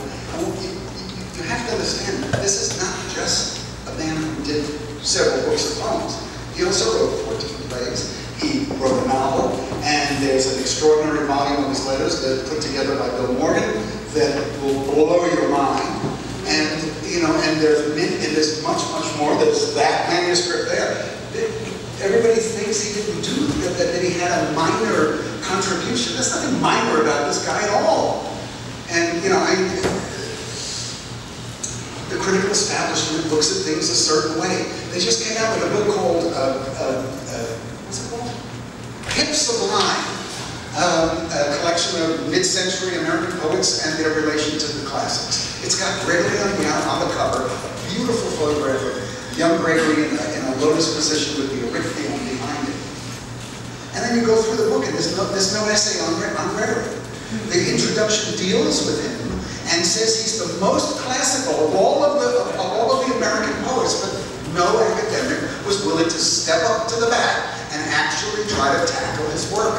You have to understand, this is not just a man who did several books of poems. He also wrote 14 plays. He wrote a novel, and there's an extraordinary volume of his letters that put together by Bill Morgan that will blow your mind. And you know, and there's much more. There's that manuscript there. Everybody thinks he didn't do that he had a minor contribution. There's nothing minor about this guy at all. And you know, the critical establishment looks at things a certain way. They just came out with a book called what's it called? Hip Sublime, a collection of mid-century American poets and their relation to the classics. It's got Gregory on the cover, a beautiful photograph of young Gregory in a lotus position with the Erythrium behind it. And then you go through the book, and there's no essay on Gregory. The introduction deals with him and says he's the most classical of all of the American poets, but no academic was willing to step up to the bat and actually try to tackle his work.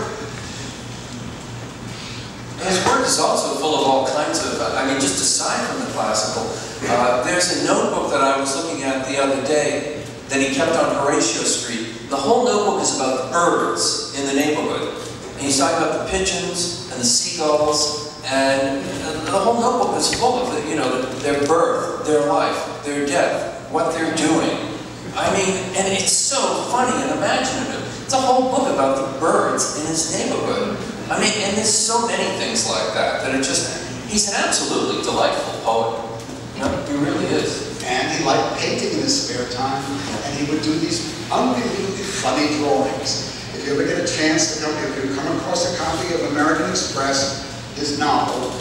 His work is also full of all kinds of, I mean, just aside from the classical, there's a notebook that I was looking at the other day that he kept on Horatio Street. The whole notebook is about the birds in the neighborhood. And he's talking about the pigeons and the seagulls, and the whole notebook is full of, you know, their birth, their life, their death, what they're doing. I mean, and it's so funny and imaginative. It's a whole book about the birds in his neighborhood. I mean, and there's so many things like that are just, he's an absolutely delightful poet. You know, he really is. And he liked painting in his spare time, and he would do these unbelievably funny drawings. If you ever get a chance to if you come across a copy of American Express, his novel,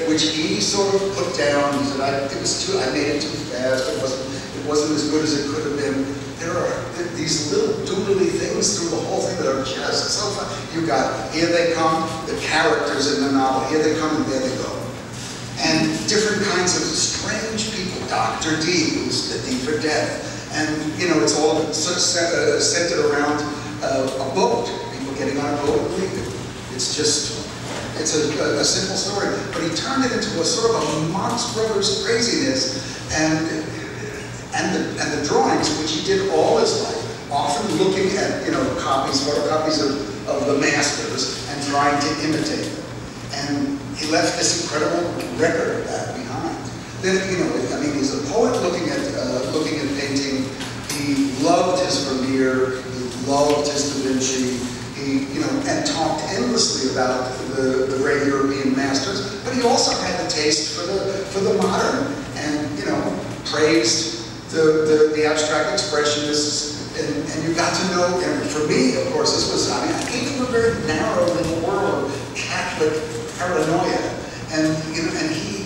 which he sort of put down, he said, I made it too fast, it wasn't as good as it could have been. There are these little doodly things through the whole thing that are just so fun. You got, here they come, the characters in the novel, here they come and there they go. And different kinds of strange people, Dr. D, who's the D for death. And, you know, it's all centered around a boat, people getting on a boat and leaving. It's just, it's a simple story. But he turned it into a sort of a Marx Brothers craziness, and the drawings, which he did all his life, often looking at, you know, photocopies of the masters and trying to imitate them. And he left this incredible record of that behind. Then, you know, I mean, he's a poet looking at painting. He loved his Vermeer. He loved his Da Vinci. He, you know, and talked endlessly about the great European masters. But he also had the taste for the modern, and, you know, praised the abstract expressionists. And you got to know, and for me, of course, this was, I mean, I came from a very narrow little world of Catholic paranoia. And, you know, and he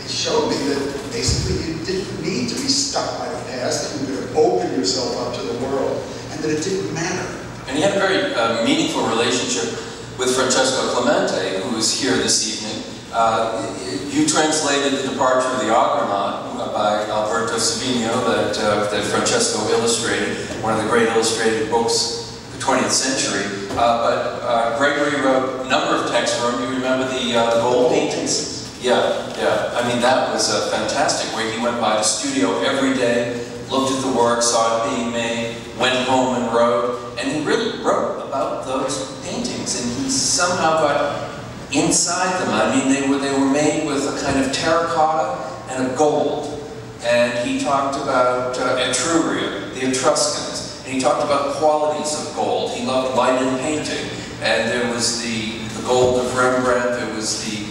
showed me that basically you didn't need to be stuck by the past, that you could open yourself up to the world, and that it didn't matter. And he had a very meaningful relationship with Francesco Clemente, who is here this evening. You translated The Departure of the Argonaut by Alberto Savigno that Francesco illustrated, one of the great illustrated books of the 20th century. But Gregory wrote a number of texts for him. You remember the gold paintings? Yeah. I mean, that was fantastic, where he went by the studio every day, looked at the work, saw it being made, went home and wrote. And he really wrote about those paintings, and he somehow got inside them. I mean, they were made with a kind of terracotta and a gold. And he talked about Etruria, the Etruscans, and he talked about qualities of gold. He loved light in painting, and there was the gold of Rembrandt. There was the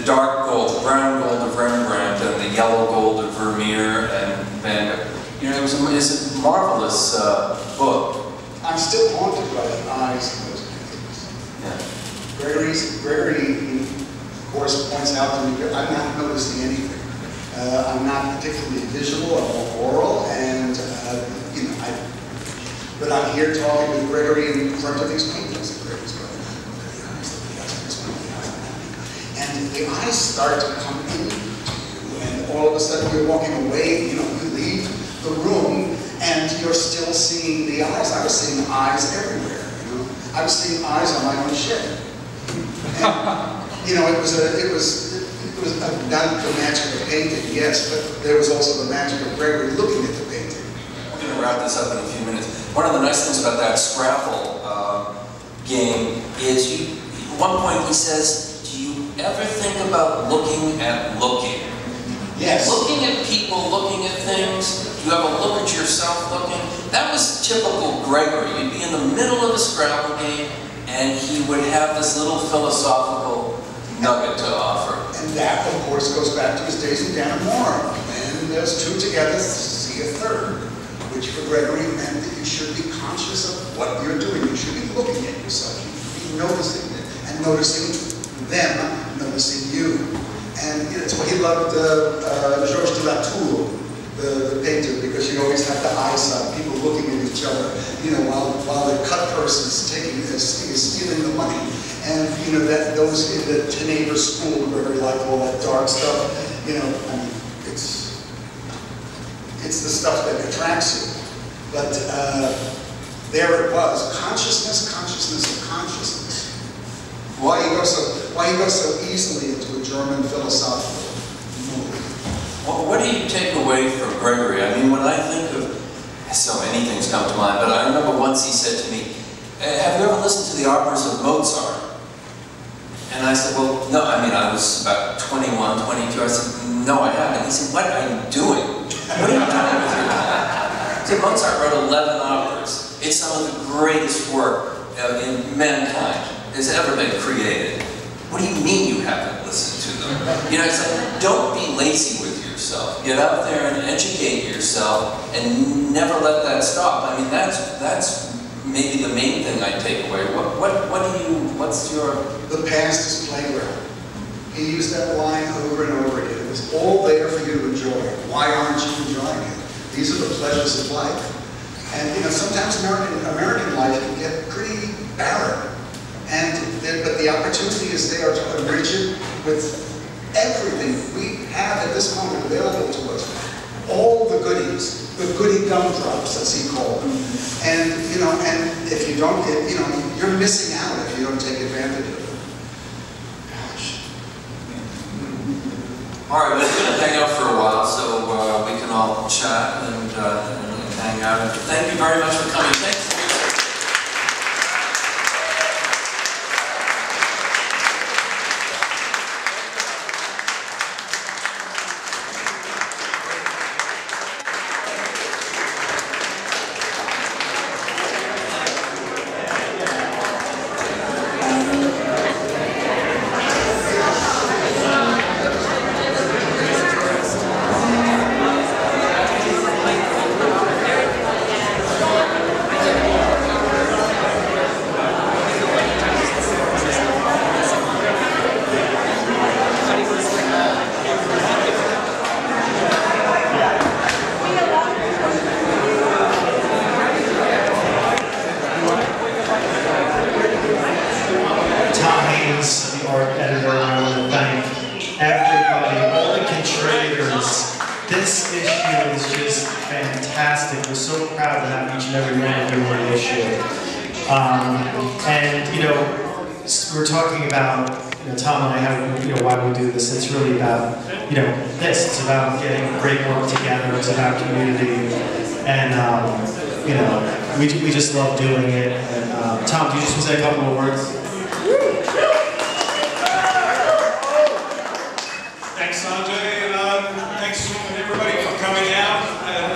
the dark gold, the brown gold of Rembrandt, and the yellow gold of Vermeer and Vega. You know, it's a marvelous book. I'm still haunted by the eyes in those paintings. Yeah. Gregory, of course, points out to me, I'm not noticing anything. I'm not particularly visual or oral, and you know, but I'm here talking with Gregory in front of these paintings. And Gregory's going, and the eyes start to come into you, and all of a sudden you're walking away. You know, you leave the room, and you're still seeing the eyes. I was seeing eyes everywhere. You know, I was seeing eyes on my own ship. And, you know, it was not the magic of painting, yes, but there was also the magic of Gregory looking at the painting. We're going to wrap this up in a few minutes. One of the nice things about that Scrabble game is, at one point he says, do you ever think about looking at looking? Yes. Looking at people, looking at things. Do you ever look at yourself looking? That was typical Gregory. You'd be in the middle of a Scrabble game, and he would have this little philosophical nugget to offer. And that, of course, goes back to his days in Dannemora. And there's two together, see a third, which for Gregory meant that you should be conscious of what you're doing. You should be looking at yourself. You should be noticing it, and noticing them, noticing you. And you know, it's what he loved Georges de la Tour, the painter, because you always have the eyesight, people looking at each other, you know, while the cut person is stealing the money. And you know, that those in the Tenebra school Gregory liked all that dark stuff. You know, I mean, it's the stuff that attracts you. But there it was, consciousness, consciousness of consciousness. Why he goes so easily into a German philosophical move. Well, what do you take away from Gregory? I mean, when I think of, so many things come to mind, but I remember once he said to me, have you ever listened to the operas of Mozart? And I said, well, no, I mean, I was about 21, 22. I said, no, I haven't. He said, what are you doing? What are you doing with your time? He said, Mozart wrote 11 operas. It's some of the greatest work in mankind has ever been created. What do you mean you haven't listened to them? You know, it's like, don't be lazy with yourself. Get out there and educate yourself and never let that stop. I mean, that's maybe the main thing I take away. What's your... The past is playground. He used that line over and over again. It was all there for you to enjoy. Why aren't you enjoying it? These are the pleasures of life. And you know, sometimes American life can get pretty barren. But the opportunity is there to enrich it with everything we have at this moment available to us. All the goodies, the goody gumdrops, as he called them. And you know, and if you don't, you know, you're missing out if you don't take advantage of it. Gosh. All right, we're going to hang out for a while so we can all chat and hang out. And thank you very much for coming. Thanks. And, you know, we're talking about, you know, Tom and I, how, you know, why we do this. It's really about, you know, this. It's about getting great work together. It's about community. And, you know, we just love doing it. And, Tom, do you just want to say a couple of words? Thanks, Sanjay, and thanks everybody for coming out. And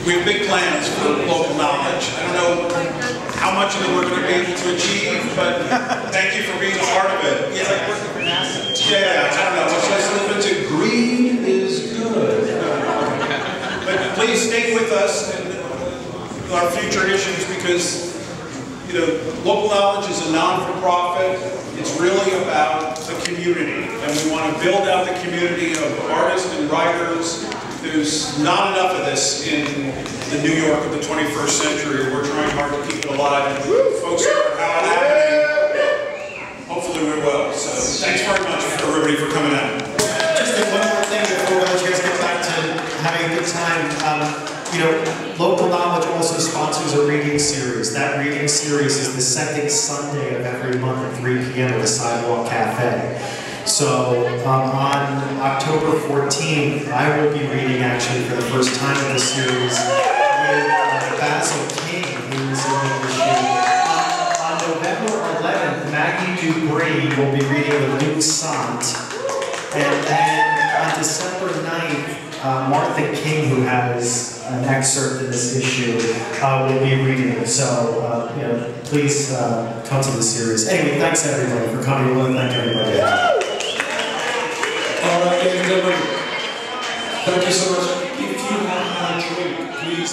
we have big plans for local knowledge. I don't know how much of it we're going to be able to achieve, but thank you for being a part of it. It's like working for NASA. Yeah, I don't know. What should I slip into? Green is good. But please stay with us in our future issues because, you know, Local Knowledge is a non-for-profit. It's really about the community, and we want to build out the community of artists and writers. There's not enough of this in the New York of the 21st century. We're trying hard to keep it alive, and folks are not happening. Hopefully we will. So thanks very much for everybody for coming out. Just one more thing before we let you guys get back to having a good time. You know, Local Knowledge also sponsors a reading series. That reading series is the second Sunday of every month at 3 p.m. at the Sidewalk Cafe. So on October 14th, I will be reading actually for the first time in this series with Basil King, who's in the issue. On November 11th, Maggie Dupree will be reading the Luke Sant. And then on December 9th, Martha King, who has an excerpt in this issue, will be reading it. So, you know, please come to the series. Anyway, thanks everybody for coming. I want to thank everybody. All right, ladies and gentlemen, thank you so much. If you have a drink, please.